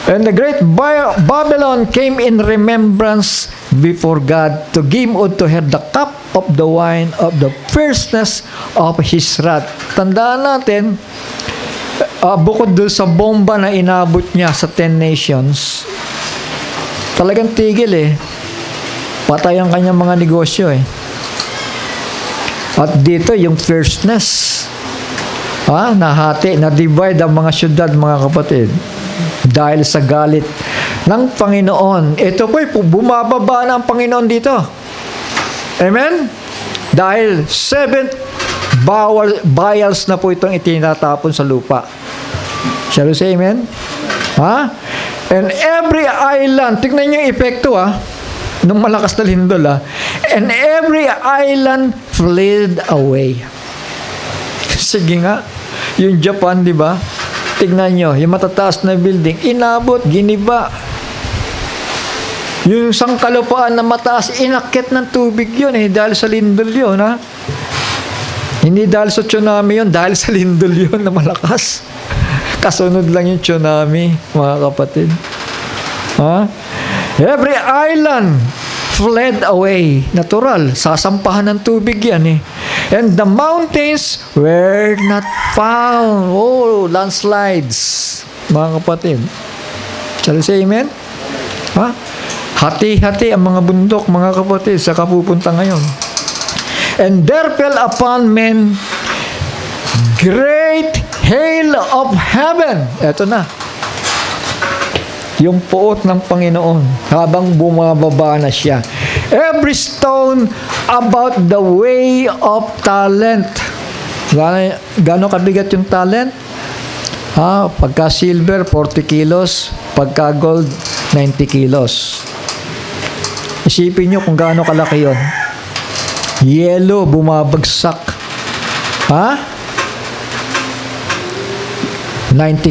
And the great Babylon came in remembrance before God to give unto her the cup of the wine of the fierceness of his wrath. Tandaan natin, bukod doon sa bomba na inabot niya sa 10 nations, talagang tigil patay ang kanyang mga negosyo At dito yung fierceness, nahati, na-divide ang mga syudad, mga kapatid. Dahil sa galit ng Panginoon. Ito po, bumababa na ang Panginoon dito. Amen? Dahil 7 vials na po itong itinatapon sa lupa. Shall we say amen? Ha? And every island, tignan niyo yung epekto nung malakas na lindol and every island fled away. Sige nga, yung Japan, di ba? Tignan nyo, yung matataas na building, inabot, giniba. Yung sangkalupaan na mataas, inakyat ng tubig yun dahil sa lindol yun, Hindi dahil sa tsunami yun, dahil sa lindol yun na malakas. Kasunod lang yung tsunami, mga kapatid. Every island fled away. Natural, sasampahan ng tubig yan And the mountains were not found. Oh, landslides, mga kapatid. Shall we say amen? Hati-hati ang mga bundok, mga kapatid, sa kapupunta ngayon. And there fell upon men great hail of heaven. Eto na. Yung puot ng Panginoon habang bumababa na siya. Every stone about the way of talent. Gano'ng kabigat yung talent? Pagka silver, 40 kilos. Pagka gold, 90 kilos. Isipin nyo kung gaano kalaki yun. Yelo, bumabagsak. 90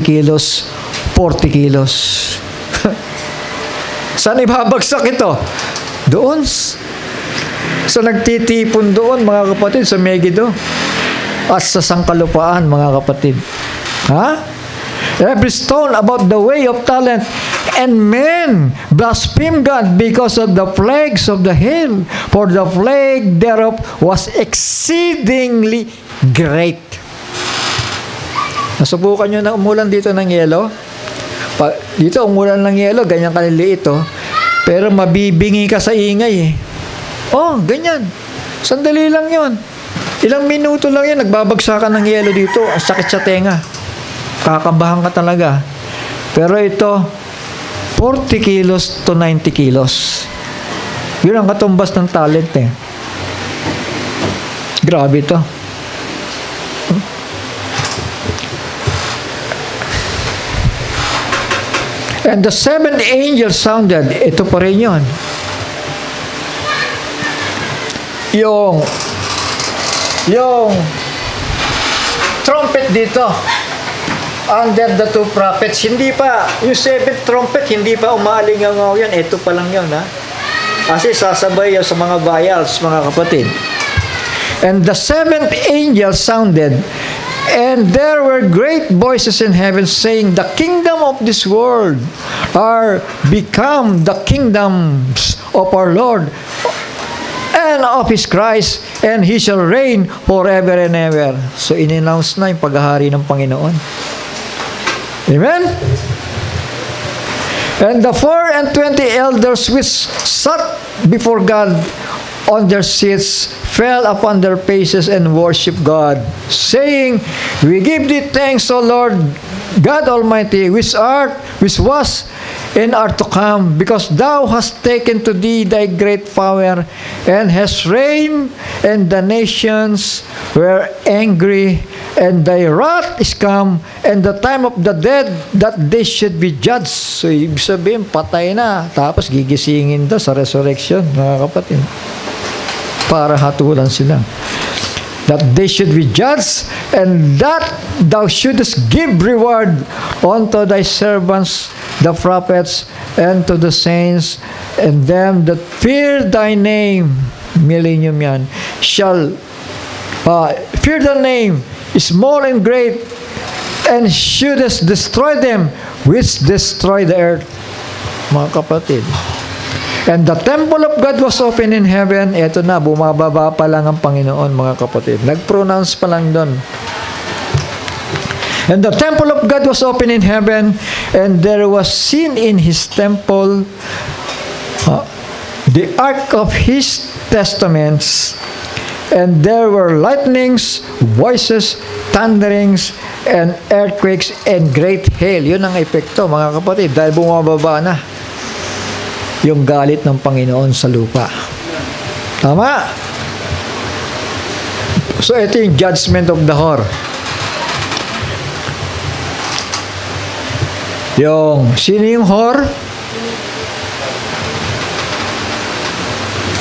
kilos, 40 kilos. Saan ibabagsak ito? Doon. So nagtitipon doon, mga kapatid, sa Megiddo. At sa sangkalupaan, mga kapatid. Every stone about the way of talent. And men blaspheme God because of the plagues of the hail, for the plague thereof was exceedingly great. Nasubukan nyo na umulan dito ng yelo? Dito umulan ng yelo, ganyan kaliliit pero mabibingi ka sa ingay ganyan. Sandali lang yon. Ilang minuto lang yan, nagbabagsakan ng yelo dito. Ang sakit sa tenga. Kakabahan ka talaga. Pero ito, 40 kilos to 90 kilos. Yun ang katumbas ng talent Grabe ito. And the seventh angel sounded. Ito pa rin yun. Yung trumpet dito. Under the two prophets, hindi pa, yung seventh trumpet, hindi pa umaalingaw yan. Ito pa lang yun, Kasi sasabay yan sa mga vials, mga kapatid. And the seventh angel sounded, and there were great voices in heaven saying, the kingdom of this world are become the kingdoms of our Lord and of His Christ, and He shall reign forever and ever. So, in-announce na yung paghahari ng Panginoon. Amen? And the 24 elders which sat before God on their seats fell upon their faces and worshiped God, saying, we give thee thanks, O Lord, God Almighty, which was and are to come, because thou hast taken to thee thy great power, and hast reigned, and the nations were angry, and thy wrath is come, and the time of the dead, that they should be judged. So, ibig sabihin, patay na. Tapos, gigisingin daw sa resurrection, mga kapatid. Para hatulan sila. That they should be judged, and that thou shouldest give reward unto thy servants, the prophets, and to the saints, and them that fear thy name. Millennium yan. Shall fear the name, small and great, and shouldest destroy them which destroy the earth. Mga kapatid. And the temple of God was open in heaven. Eto na, bumababa pa lang ang Panginoon, mga kapatid. Nag-pronounce pa lang doon. And the temple of God was open in heaven, and there was seen in His temple the ark of His testaments, and there were lightnings, voices, thunderings, and earthquakes, and great hail. Yun ang epekto, mga kapatid, dahil bumababa na yung galit ng Panginoon sa lupa. Tama? So, ito yung judgment of the whore. Sino yung whore?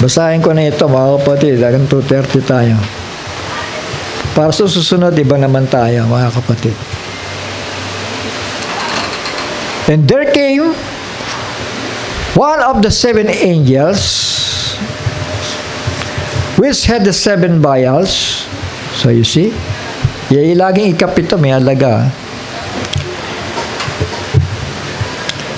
Basahin ko na ito, mga kapatid. Hanggang 2:30 tayo. Para sa susunod, iba naman tayo, mga kapatid. And there came one of the 7 angels, which had the 7 vials. So you see, laging ikapito, may halaga.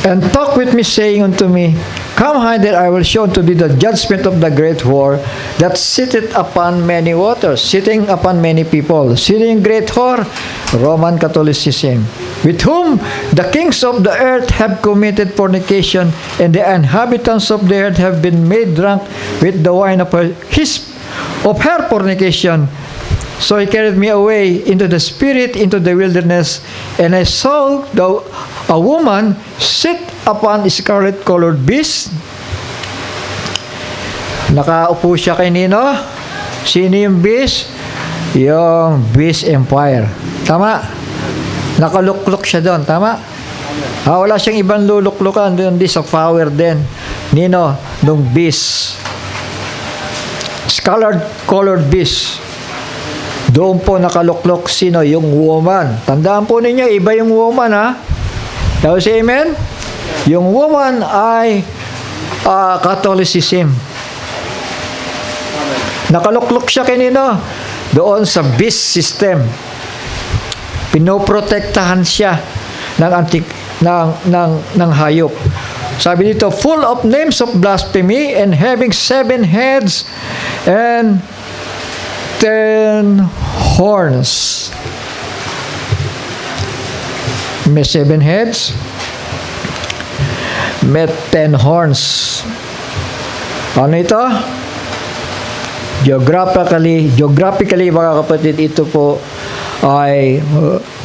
And talk with me, saying unto me, Come hither, I will show unto thee the judgment of the great whore that sitteth upon many waters, sitting upon many people. Sitting great whore, Roman Catholicism, with whom the kings of the earth have committed fornication, and the inhabitants of the earth have been made drunk with the wine of her fornication. So he carried me away into the spirit, into the wilderness, and I saw a woman sit upon a scarlet-colored beast. Nakaupo siya kay Nino. Sino yung beast? Yung Beast Empire. Tama? Nakaluklok siya doon. Tama? Wala siyang ibang luluklukan. Doon sa power din. Nino, nung beast. Scarlet-colored beast. Doon po nakaluklok sino? Yung woman. Tandaan po ninyo, iba yung woman, ha? Tao si amen? Yung woman ay Catholicism. Nakaluklok siya kanino? Doon sa beast system. Pinoprotektahan siya ng hayop. Sabi dito, full of names of blasphemy and having 7 heads and 10 horns. May 7 heads, may 10 horns. Ano ito? Geographically, mga kapatid, ito po ay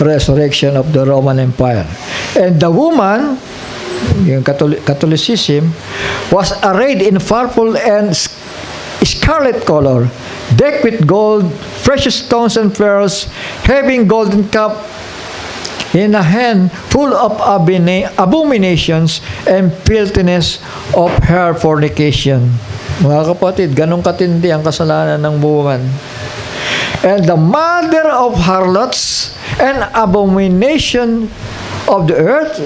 resurrection of the Roman Empire. And the woman, yung Catholicism, was arrayed in purple and scarlet color, decked with gold, precious stones and pearls, having golden cup in a hand full of abominations and filthiness of her fornication. Mga kapatid, ganun katindi ang kasalanan ng woman. And the mother of harlots and abomination of the earth,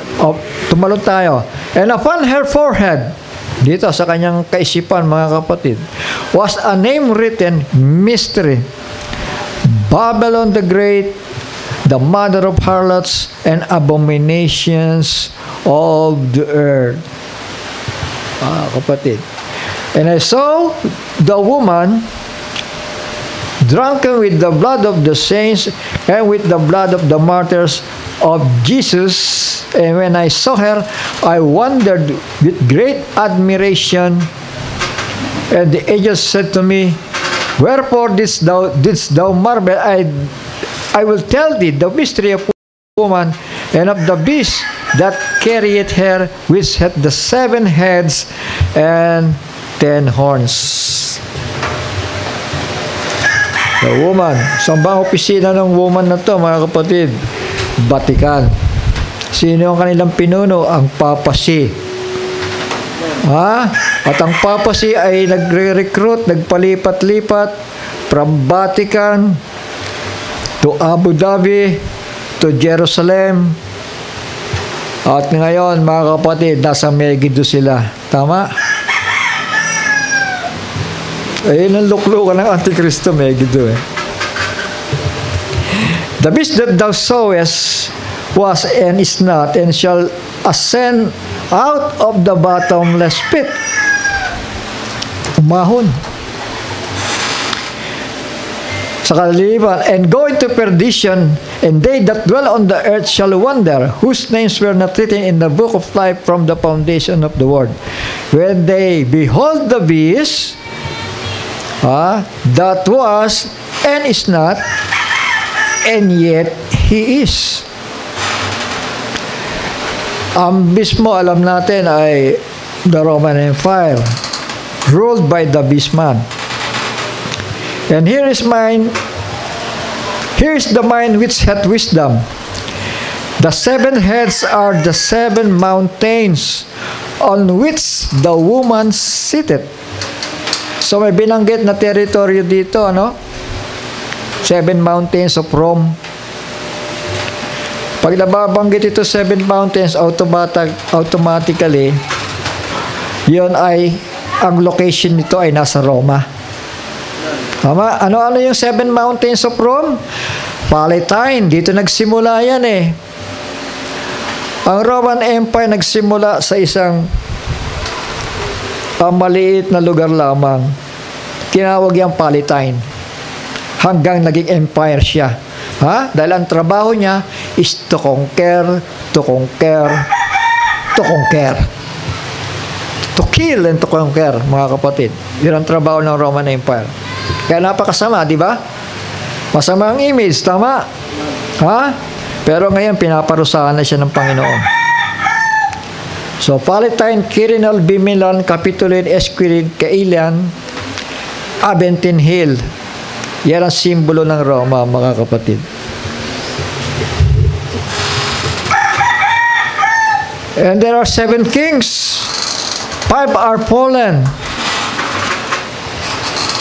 tumalon tayo, and upon her forehead, dito sa kanyang kaisipan, mga kapatid, was a name written, mystery, Babylon the Great, the mother of harlots and abominations of the earth. Kapatid. And I saw the woman drunken with the blood of the saints and with the blood of the martyrs of Jesus. And when I saw her, I wondered with great admiration. And the angel said to me, Wherefore didst thou marvel? I will tell thee the mystery of woman and of the beast that carrieth her, which hath the 7 heads and 10 horns. The woman. Saan ba ang opisina ng woman na to, mga kapatid? Vatican. Sino ang kanilang pinuno? Ang papacy. At ang papacy ay nagre-recruit, nagpalipat-lipat from Vatican to Abu Dhabi, to Jerusalem. At ngayon, mga kapatid, nasa Megiddo sila. Tama? Ayun ang luklukan ng Antikristo, Megiddo. The beast that thou sawest was and is not, and shall ascend out of the bottomless pit. Umahon. Sa kalilipan, and go into perdition, and they that dwell on the earth shall wonder, whose names were not written in the book of life from the foundation of the world. When they behold the beast, that was and is not, and yet he is. Ang beast mo, alam natin, ay the Roman Empire, ruled by the beast man. And here is the mind which hath wisdom. The 7 heads are the 7 mountains on which the woman seated. So may binanggit na teritoryo dito, ano? 7 mountains of Rome. Pag nababanggit ito 7 mountains, automatically, yun ay, ang location nito ay nasa Roma. Tama? Ano-ano yung 7 mountains of Rome? Palatine. Dito nagsimula yan eh. Ang Roman Empire nagsimula sa isang maliit na lugar lamang. Tinawag yung Palatine. Hanggang naging empire siya. Ha? Dahil ang trabaho niya is to conquer, to conquer, to conquer. To kill and to conquer, mga kapatid. Yun ang trabaho ng Roman Empire. Kaya napakasama, di ba? Masama ang image, tama? Ha? Pero ngayon, pinaparusahan na siya ng Panginoon. So, Palatine, Quirinal, Bimilan, Capitolid, Esquilid, Caelian, Aventine Hill. Yan ang simbolo ng Roma, mga kapatid. And there are 7 kings. 5 are fallen.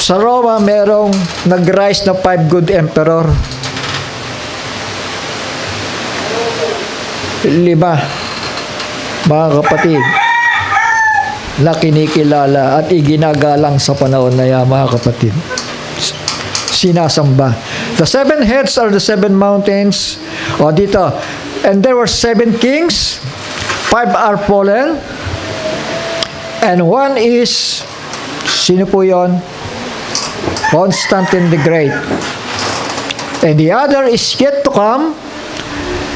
Sa Roma, merong nag-rise na 5 good emperor. 5, mga kapatid, na kinikilala at iginagalang sa panahon na yan, mga kapatid. Sinasamba. The 7 heads are the 7 mountains. O dito, and there were 7 kings, 5 are fallen, and 1 is, sino po yun? Constantine the Great. And the other is yet to come,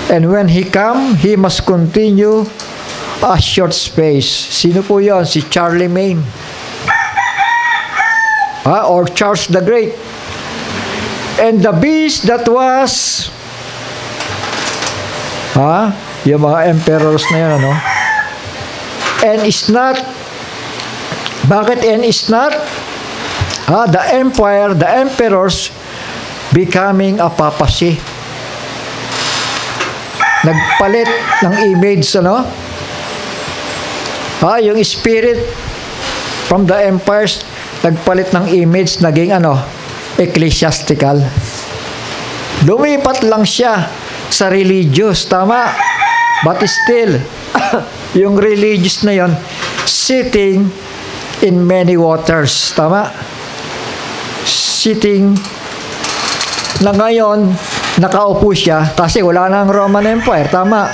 and when he come, he must continue a short space. Sino po yun? Si Charlemagne. Or Charles the Great. And the beast that was, yung mga emperors na yan, ano? And is not, bakit and is not? The empire, the emperors becoming a papacy. Nagpalit ng image, ano? Yung spirit from the empires, nagpalit ng image, naging ano? Ecclesiastical. Lumipat lang siya sa religious, tama? But still, yung religious na yon, sitting in many waters, tama? Sitting na ngayon, nakaupo siya kasi wala na ang Roman Empire, tama?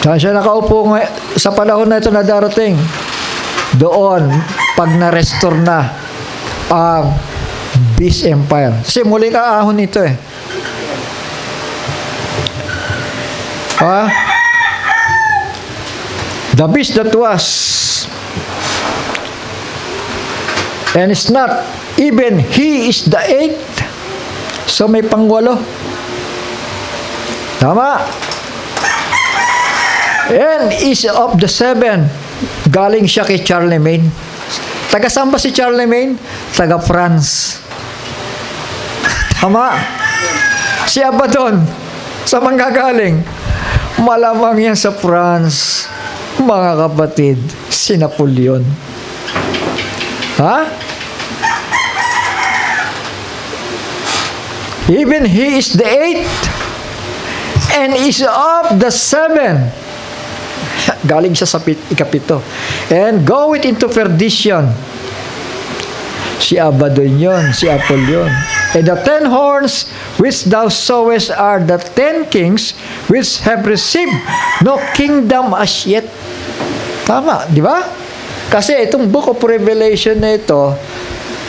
Saan siya nakaupo sa panahon na ito na darating? Doon, pag na-restore na ang Beast Empire. Kasi muli kaahon ito eh. The beast that was, and it's not, even he is the 8th. So may pang-8. Tama? And is of the 7. Galing siya kay Charlemagne. Taga saan ba si Charlemagne? Taga France. Tama? Si Abaddon, sa manggagaling? Malamang yan sa France. Mga kapatid, si Napoleon. Even he is the 8th and is of the 7. Galing siya sa ikapito. And go it into perdition. Si Abaddon yun, si Apollyon. And the 10 horns which thou sawest are the 10 kings which have received no kingdom as yet. Tama, di ba? Kasi itong Book of Revelation na ito,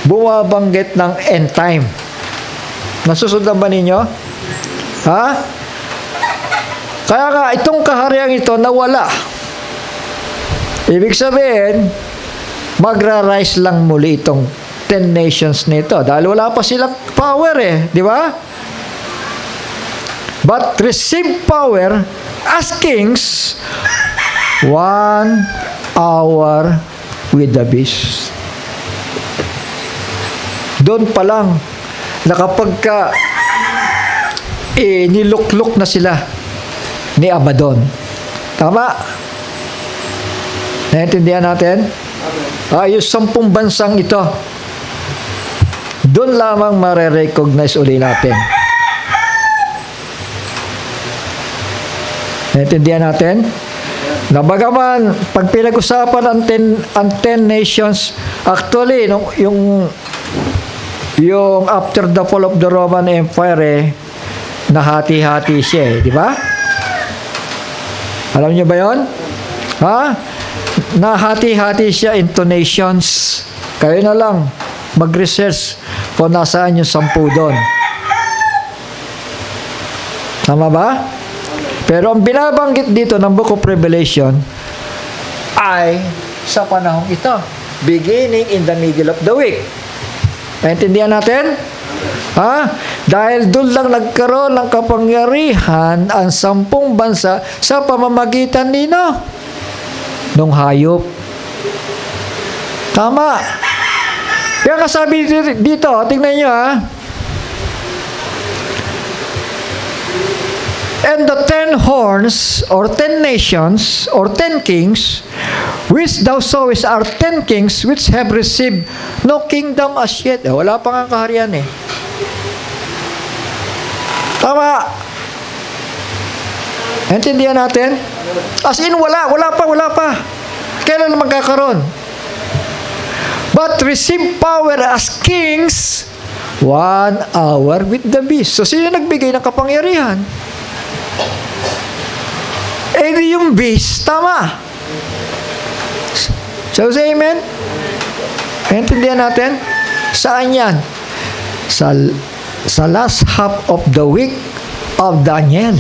bumabanggit ng end time. Nasusundan ba ninyo? Kaya nga, itong kahariang ito nawala. Ibig sabihin, magra-rise lang muli itong 10 nations nito. Dahil wala pa silang power eh. Di ba? But receive power as kings 1 hour with the beast. Doon pa lang na kapag ka nilukluk na sila ni Abaddon. Tama? Naintindihan natin? Yung 10 bansang ito, doon lamang mare-recognize uli natin. Naintindihan natin? Na bagaman, pag pinag-usapan ang 10 nations, actually, yung after the fall of the Roman Empire, nahati-hati siya, di ba? Alam niyo ba yon? Ha? Nahati-hati siya into nations. Kayo na lang mag-research kung nasaan yung 10 doon. Tama ba? Pero ang binabanggit dito ng Book of Revelation ay sa panahong ito, beginning in the middle of the week. Naintindihan natin? Ha? Dahil doon lang nagkaroon ng kapangyarihan ang 10 bansa sa pamamagitan nung hayop. Tama. Kaya kasabi dito, tingnan nyo ha. And the 10 horns, or 10 nations, or 10 kings, which thou sawest are 10 kings, which have received no kingdom as yet. Wala pa nga kaharian eh. Tama. Intindihan natin? As in, wala pa. Kailan magkakaroon? But receive power as kings 1 hour with the beast. So, sino nagbigay ng kapangyarihan? Di yung beast. Tama. So, say amen? Intindihan natin? Saan yan? Sa last half of the week of Daniel.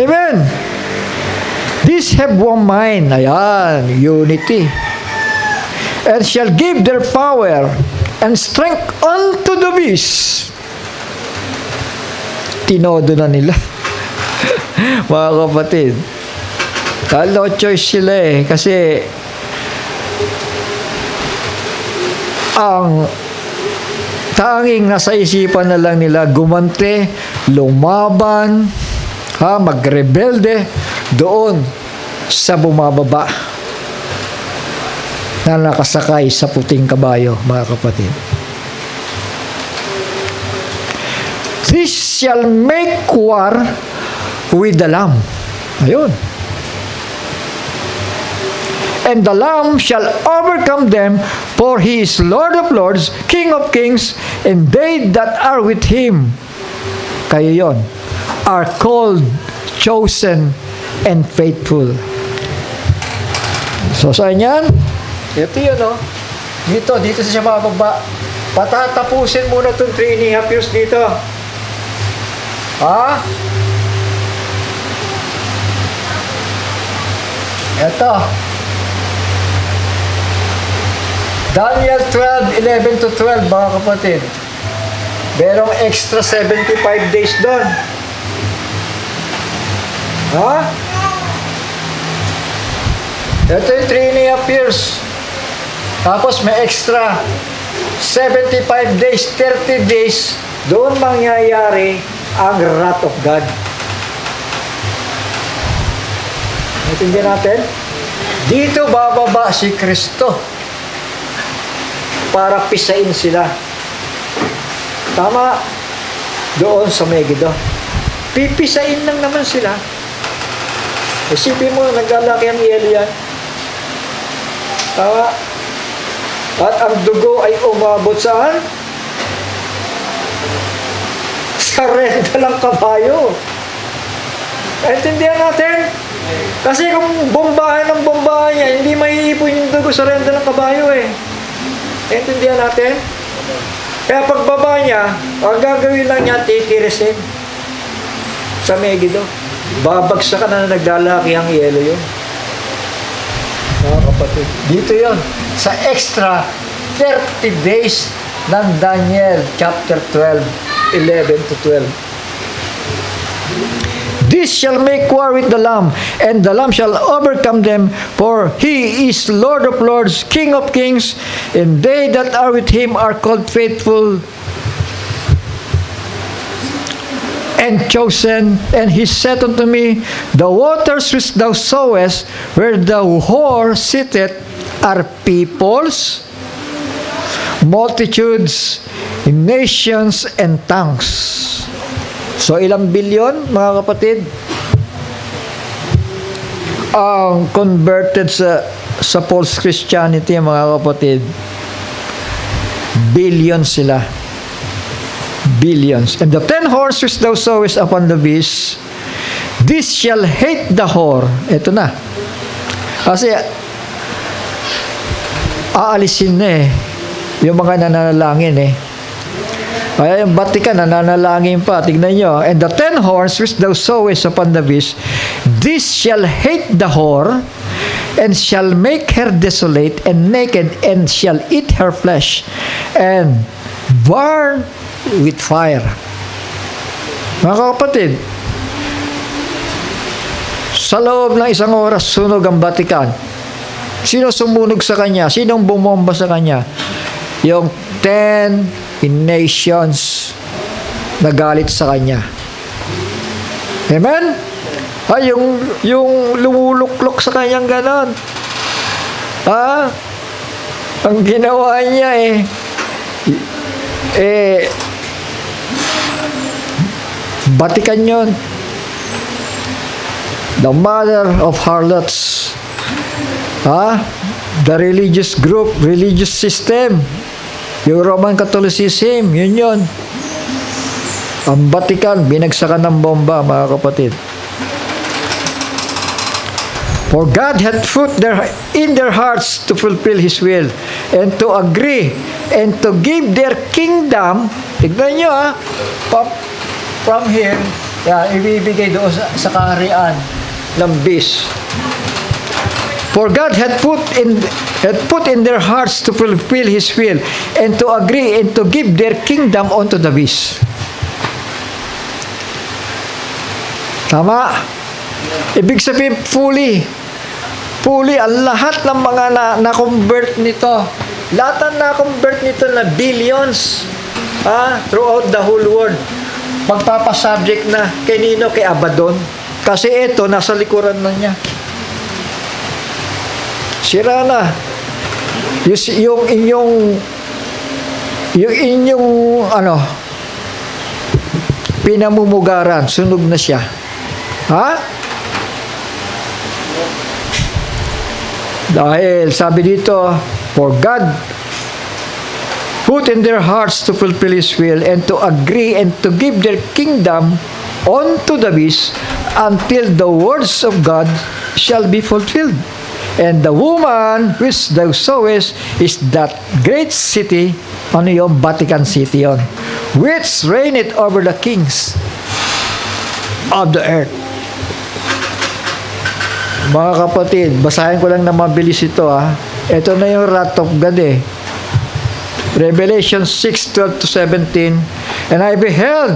Amen. These have one mind. Ayan, unity. And shall give their power and strength unto the beast. Tinodo na nila. Mga kapatid. No choice sila eh. Kasi ang tanging nasa isipan na lang nila gumante, lumaban, magrebelde doon sa bumababa na nakasakay sa puting kabayo, mga kapatid. This shall make war with the Lamb. Ayun. And the Lamb shall overcome them, for he is Lord of lords, King of kings, and they that are with him, kayo yon, are called, chosen, and faithful. So, saan yan? Ito yun, no? Dito siya mababa. Patatapusin muna itong 3.5 years dito. Ha? Ito. Daniel 12:11 to 12, mga kapatid. Merong extra 75 days doon. Ha? Ito yung 3.5 years. Tapos may extra 75 days, 30 days. Doon mangyayari ang wrath of God. Naintindihan natin? Dito bababa si Kristo para pisain sila. Tama. Doon sa Megiddo. Pipisain lang naman sila. Isipin mo, naglalaki ang yelo yan. Tama. At ang dugo ay umabot saan? Sa renta ng kabayo. Intindihan natin? Kasi kung bombahan ng bombahan niya, hindi maiipon yung dugo sa renta ng kabayo eh. Intindihan natin? Kaya pagbaba niya, ang gagawin lang niya, titirisin sa Megiddo. Babagsakan na naglalaki ang yelo yun. Mga kapatid. Dito yun. Sa extra 30 days ng Daniel chapter 12, 11 to 12. This shall make war with the Lamb, and the Lamb shall overcome them, for he is Lord of lords, King of kings, and they that are with him are called faithful. and chosen. And he said unto me, the waters which thou sawest, where the whore sitteth, are peoples, multitudes, nations, and tongues. So, ilang bilyon, mga kapatid, ang converted sa false Christianity, mga kapatid? Billions sila. Billions. And the 10 horns which thou sawest upon the beast, this shall hate the whore. Ito na. Kasi, aalisin na yung mga nananalangin Kaya yung Vatican, nananalangin pa. Tignan nyo. And the 10 horns which thou sawest upon the beast, this shall hate the whore, and shall make her desolate and naked, and shall eat her flesh, and burn with fire. Mga kapatid, sa loob ng isang oras, sunog ang Vatican. Sino sumunog sa kanya? Sinong bumomba sa kanya? Yung 10 nations na galit sa kanya. Amen? Yung lumuluklok sa kanyang ganon. Ang ginawa niya Vatican yun. The mother of harlots. The religious group, religious system. Yung Roman Catholicism, yun. Ang Vatican, binagsakan ng bomba, mga kapatid. For God hath put in their hearts to fulfill His will, and to agree, and to give their kingdom, tignan nyo from here, ibibigay doon sa kaharian ng beast. For God had put in their hearts to fulfill His will, and to agree, and to give their kingdom unto the beast. Tama? Ibig sabihin, fully, ang lahat ng mga na-convert nito, lahat ng na-convert nito na billions, throughout the whole world, magpapasubject na kay Nino, kay Abaddon. Kasi ito, nasa likuran na niya. Sira na. Yung inyong pinamumugaran, sunog na siya. Dahil sabi dito, for God put in their hearts to fulfill His will, and to agree, and to give their kingdom unto the beast, until the words of God shall be fulfilled. And the woman which thou sawest is that great city, yung Vatican City yun, which reigneth over the kings of the earth. Mga kapatid, basahin ko lang na mabilis ito. Ito na yung wrath of God Revelation 6:12-17. And I beheld,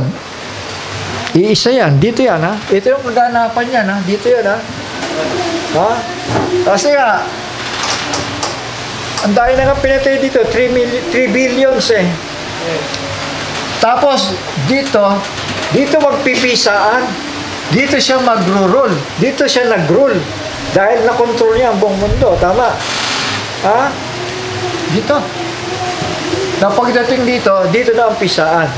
iisa yan, dito yan ito yung kaganapan yan dito yan kasi ang dahil na nga pinatay dito, 3 billions Tapos dito magpipisaan, dito siya magro-rule, dito siya nag-rule dahil na-control niya ang buong mundo. Tama? Dito. Pagdating dito na ang pisaan.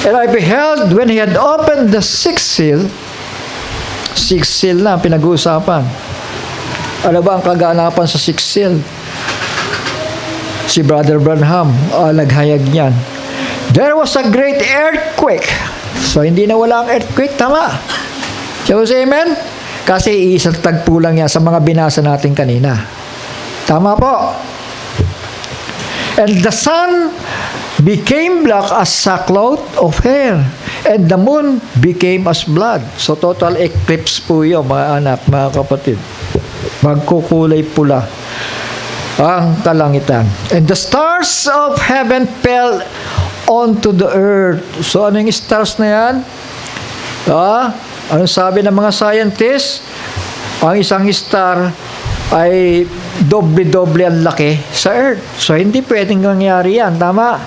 And I beheld when he had opened the sixth seal na pinag-uusapan. Ano ba ang kaganapan sa sixth seal? Si Brother Branham, naghayag niyan. There was a great earthquake. So, hindi na wala ang earthquake. Tama. Shall we say amen? Kasi isang tagpo lang yan sa mga binasa natin kanina. Tama po. And the sun became black as sackcloth of hair, and the moon became as blood. So, total eclipse po yun, mga anak, mga kapatid. Magkukulay pula ang kalangitan. And the stars of heaven fell onto the earth. So, ano yung stars na yan? Ano sabi ng mga scientists? Ang isang star ay doble-doble ang laki sa earth. So, hindi pwedeng nangyari yan. Tama?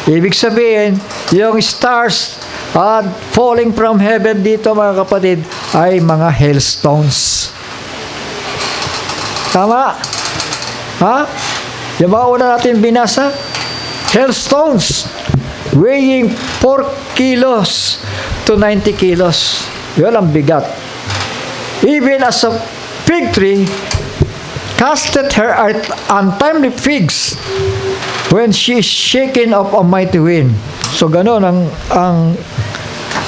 Ibig sabihin, yung stars At falling from heaven dito, mga kapatid, ay mga hailstones. Tama? Ha? Yung mga una natin binasa, hailstones weighing 4 kilos to 90 kilos. Yun ang bigat. Even as a fig tree casted her untimely figs when she is shaken of a mighty wind. So gano'n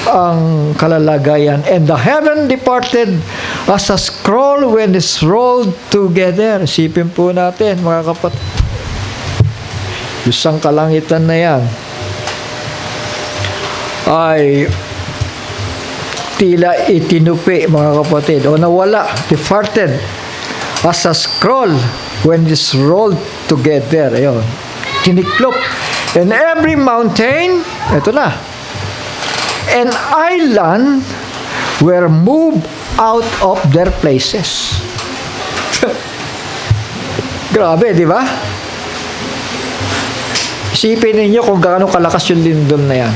ang kalalagayan. And the heaven departed as a scroll when it's rolled together. Isipin po natin, mga kapatid. Isang kalangitan na yan ay tila itinupi, mga kapatid, o nawala, departed as a scroll when it's rolled together. Ayun, tiniklop. And every mountain, ito na, and island were moved out of their places. Grabe, di ba? Isipin ninyo kung gaano kalakas yung lindol na yan.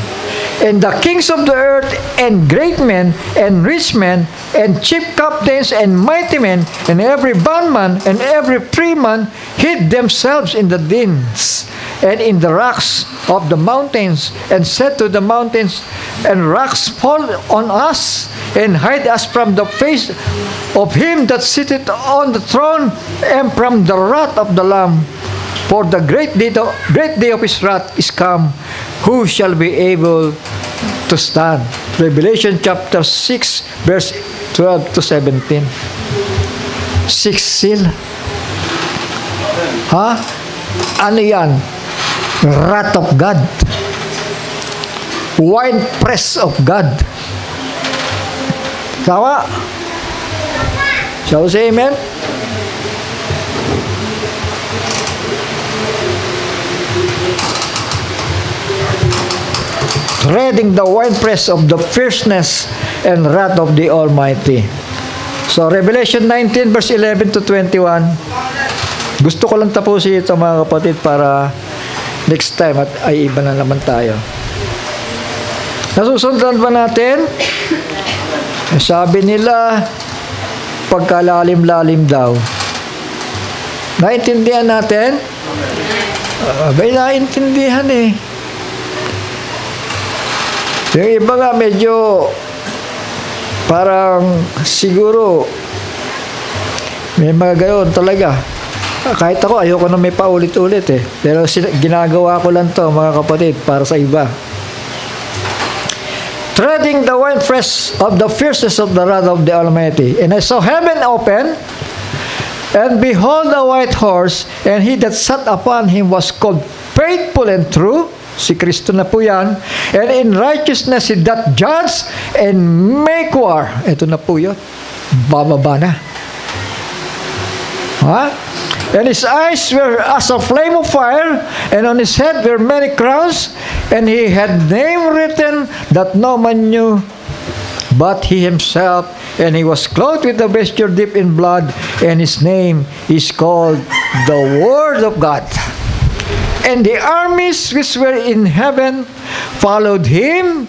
And the kings of the earth, and great men, and rich men, and chief captains, and mighty men, and every bondman, and every freeman, hid themselves in the dens, and in the rocks of the mountains, and said to the mountains and rocks, fall on us, and hide us from the face of him that sitteth on the throne, and from the wrath of the Lamb. For the great day of his wrath is come. Who shall be able to stand? Revelation chapter 6, verse 12 to 17. 6 seal. Ha? Ano yan? Wrath of God. Wine press of God. Tama? Shall we say amen? Treading the winepress of the fierceness and wrath of the Almighty. So, Revelation 19, verse 11 to 21. Gusto ko lang tapusin ito, mga kapatid, para next time at ay iba na naman tayo. Nasusundan ba natin? Sabi nila, pagkalalim-lalim daw. Naintindihan natin? Abay, naintindihan eh. Yung iba nga medyo parang siguro may mga gayon talaga. Kahit ako, ayoko na may paulit-ulit eh. Pero ginagawa ko lang to, mga kapatid, para sa iba. Treading the winepress of the fierceness of the wrath of the Almighty. And I saw heaven open, and behold a white horse, and he that sat upon him was called Faithful and True. Si Kristo na po yan. And in righteousness he doth judge and make war. Ito na po yun. Bababa na. Ha? And his eyes were as a flame of fire, and on his head were many crowns, and he had name written that no man knew but he himself, and he was clothed with a vesture dipped in blood, and his name is called the Word of God. And the armies which were in heaven followed him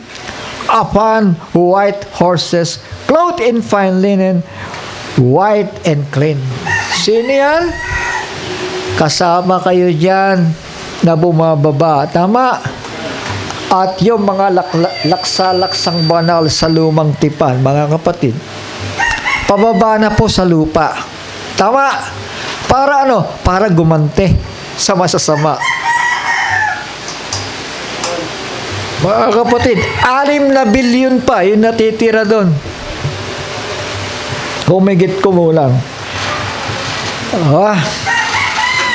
upon white horses, clothed in fine linen, white and clean. Sino yan? Kasama kayo dyan na bumababa. Tama? At yung mga laksa-laksang banal sa lumang tipan, mga kapatid, pababa na po sa lupa. Tama? Para ano? Para gumante sa masasama. Mga kapatid, 6 na bilyon pa yung natitira doon. Humigit kumulang.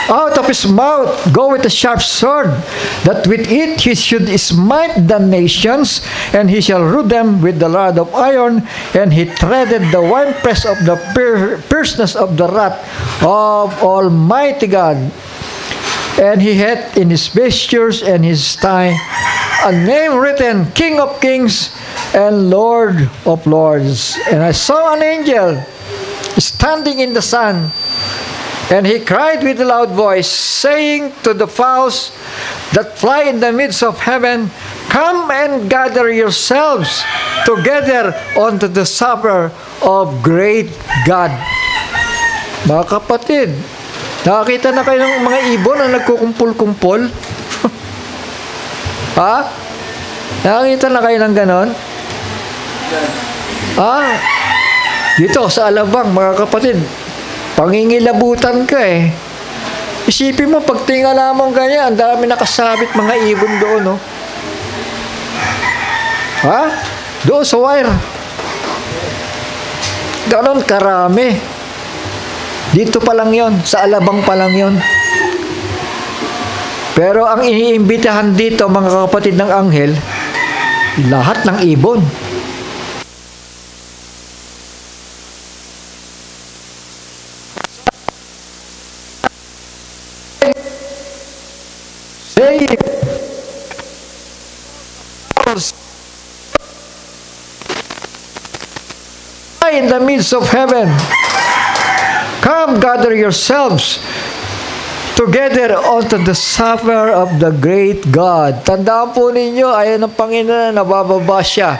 Out of his mouth goeth a sharp sword, that with it he should smite the nations, and he shall rule them with the rod of iron, and he treaded the winepress of the fierceness of the wrath of Almighty God. And he had in his vestures and his thigh a name written, King of Kings and Lord of Lords. And I saw an angel standing in the sun, and he cried with a loud voice, saying to the fowls that fly in the midst of heaven, Come and gather yourselves together unto the supper of great God. Mga kapatid, nakakita na kayo ng mga ibon na nagkukumpul-kumpul? Ha? Nakakita na kayo ng ganon? Dito sa Alabang, mga kapatid, pangingilabutan ka eh. Isipin mo, pag tingala mong ganyan, ang dami nakasabit mga ibon doon, no? Ha? Doon sa wire. Ganon karami. Dito pa lang yon, sa Alabang pa lang yon. Pero ang iniimbitahan dito, mga kapatid ng anghel, lahat ng ibon. In the midst of heaven, come gather yourselves together unto the supper of the great God. Tandaan po ninyo, ayon ng Panginoon na nabababa siya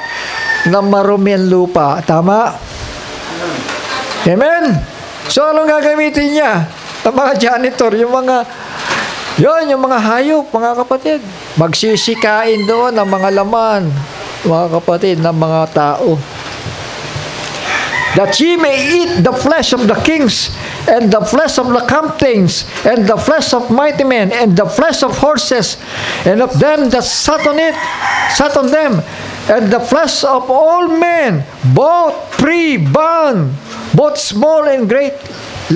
ng marumi ang lupa. Tama? Amen? So, anong gagamitin niya? Ang mga janitor, yung mga hayop, mga kapatid. Magsisikain doon ang mga laman, mga kapatid, ng mga tao. That ye may eat the flesh of the kings, and the flesh of the captains, and the flesh of mighty men, and the flesh of horses, and of them that sat on them, and the flesh of all men, both free, bond, both small and great.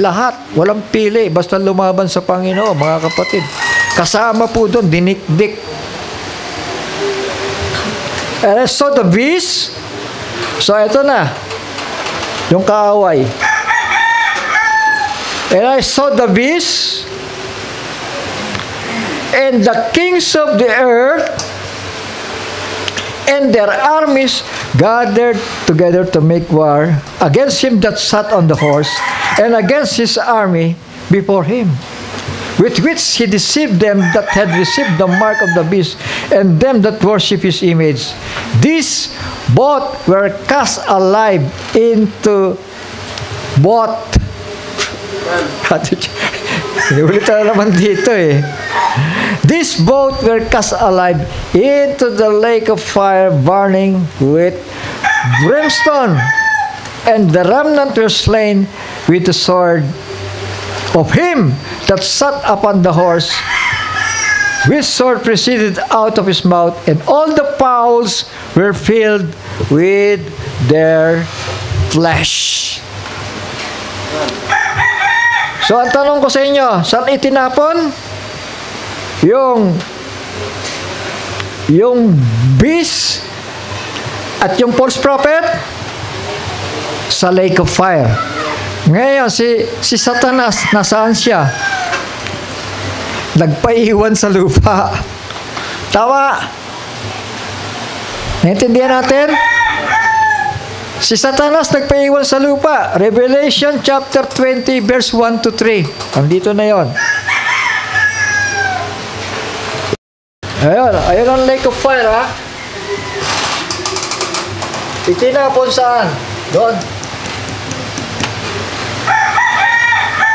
Lahat, walang pili, basta lumaban sa Panginoon, mga kapatid. Kasama po doon, dinikdik. And I saw the beast. So, ito na. Yung kaaway. And I saw the beast and the kings of the earth and their armies gathered together to make war against him that sat on the horse and against his army before him, with which he deceived them that had received the mark of the beast and them that worship his image. These both were cast alive into both. Inulitan na naman dito eh. These both were cast alive into the lake of fire burning with brimstone, and the remnant were slain with the sword of him that sat upon the horse, which sword proceeded out of his mouth, and all the fowls were filled with their flesh. So, ang tanong ko sa inyo, saan itinapon? Yung beast at yung false prophet sa lake of fire. Ngayon, si Satanas, nasaan siya? Nagpaiwan sa lupa. Tama? Naintindihan natin? Si Satanas nagpaiwan sa lupa. Revelation chapter 20 verse 1 to 3. Andito na yon. Ayun ang lake of fire, ha? Itinapon saan? Doon.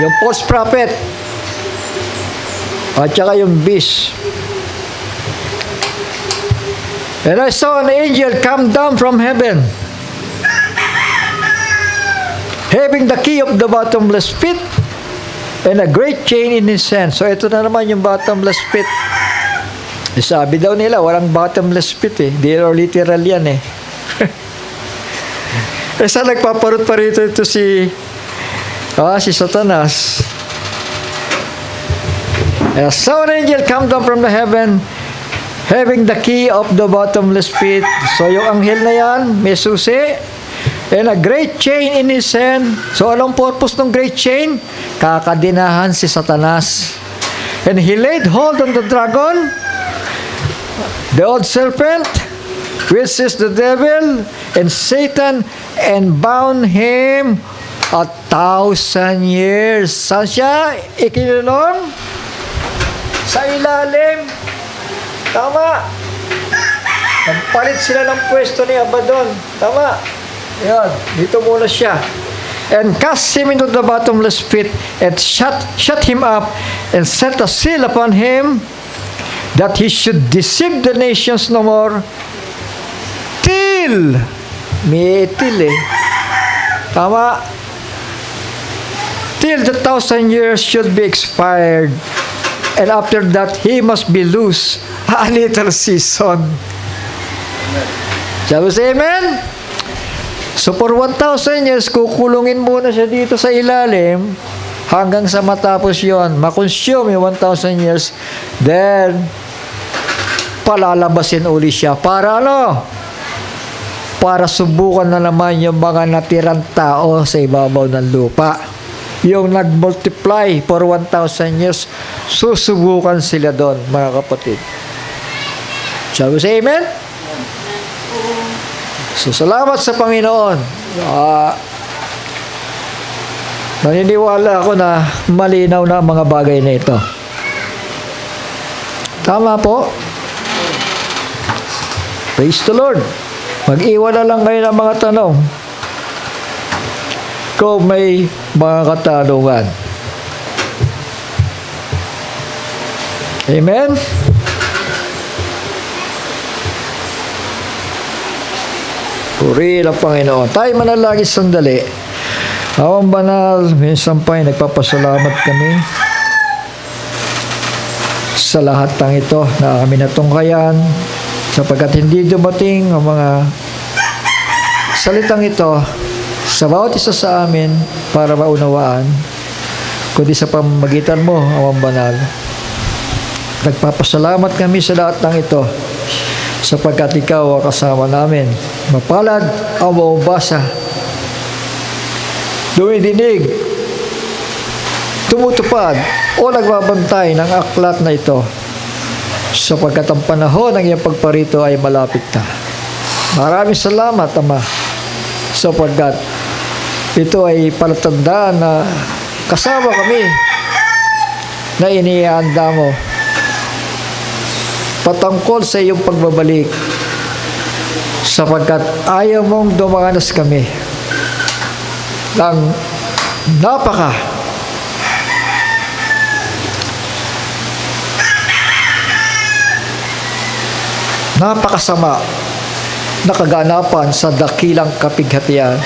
Yung false prophet. At saka yung beast. And I saw an angel come down from heaven, having the key of the bottomless pit and a great chain in his hand. So ito na naman yung bottomless pit. Sabi daw nila, walang bottomless pit eh. Di literal yan eh. Kasi nagpaparot pa rito ito si Satanas. And I saw an angel come down from the heaven, having the key of the bottomless pit. So yung anghel na yan, may susi, and a great chain in his hand. So anong purpose ng great chain? Kakadinahan si Satanas. And he laid hold on the dragon, the old serpent, which is the devil and Satan, and bound him 1,000 years. Saan siya ikinulong? Sa ilalim. Tama. Nagpalit sila ng pwesto ni Abaddon. Tama. Yan. Dito muna siya. And cast him into the bottomless pit and shut him up and set a seal upon him that he should deceive the nations no more till may till tama, till the 1,000 years should be expired, and after that he must be loose a little season. Shall we say amen? So for 1,000 years, kukulungin muna siya dito sa ilalim hanggang sa matapos yon, makonsume yung 1,000 years, then palalabasin uli siya. Para ano? Para subukan na naman yung mga natirang tao sa ibabaw ng lupa. Yung nag-multiply for 1,000 years, susubukan sila doon, mga kapatid. Shall we say amen? So, salamat sa Panginoon. Naniniwala ako na malinaw na mga bagay na ito. Tama po. Praise the Lord. Mag-iwan na lang kayo ng mga tanong kung may mga katanungan. Amen? Purihin ang Panginoon. Tayo manalangin sandali. Awang banal, minsan pa ay nagpapasalamat kami sa lahat ng ito na kami natungkayan, sapagkat hindi dumating ang mga salitang ito sa bawat isa sa amin para maunawaan, kundi sa pamamagitan mo, Awang banal. Nagpapasalamat kami sa lahat ng ito, sapagkat ikaw ang kasama namin. Mapalad ang bumabasa, dumidinig, tumutupad o nagbabantay ng aklat na ito, sapagkat ang panahon ng iyong pagparito ay malapit na. Maraming salamat, Ama, sapagkat ito ay palatandaan na kasama kami na iniihanda mo patungkol sa iyong pagbabalik, sapagkat ayaw mong dumaranas kami ng napakasama na kaganapan sa dakilang kapighatian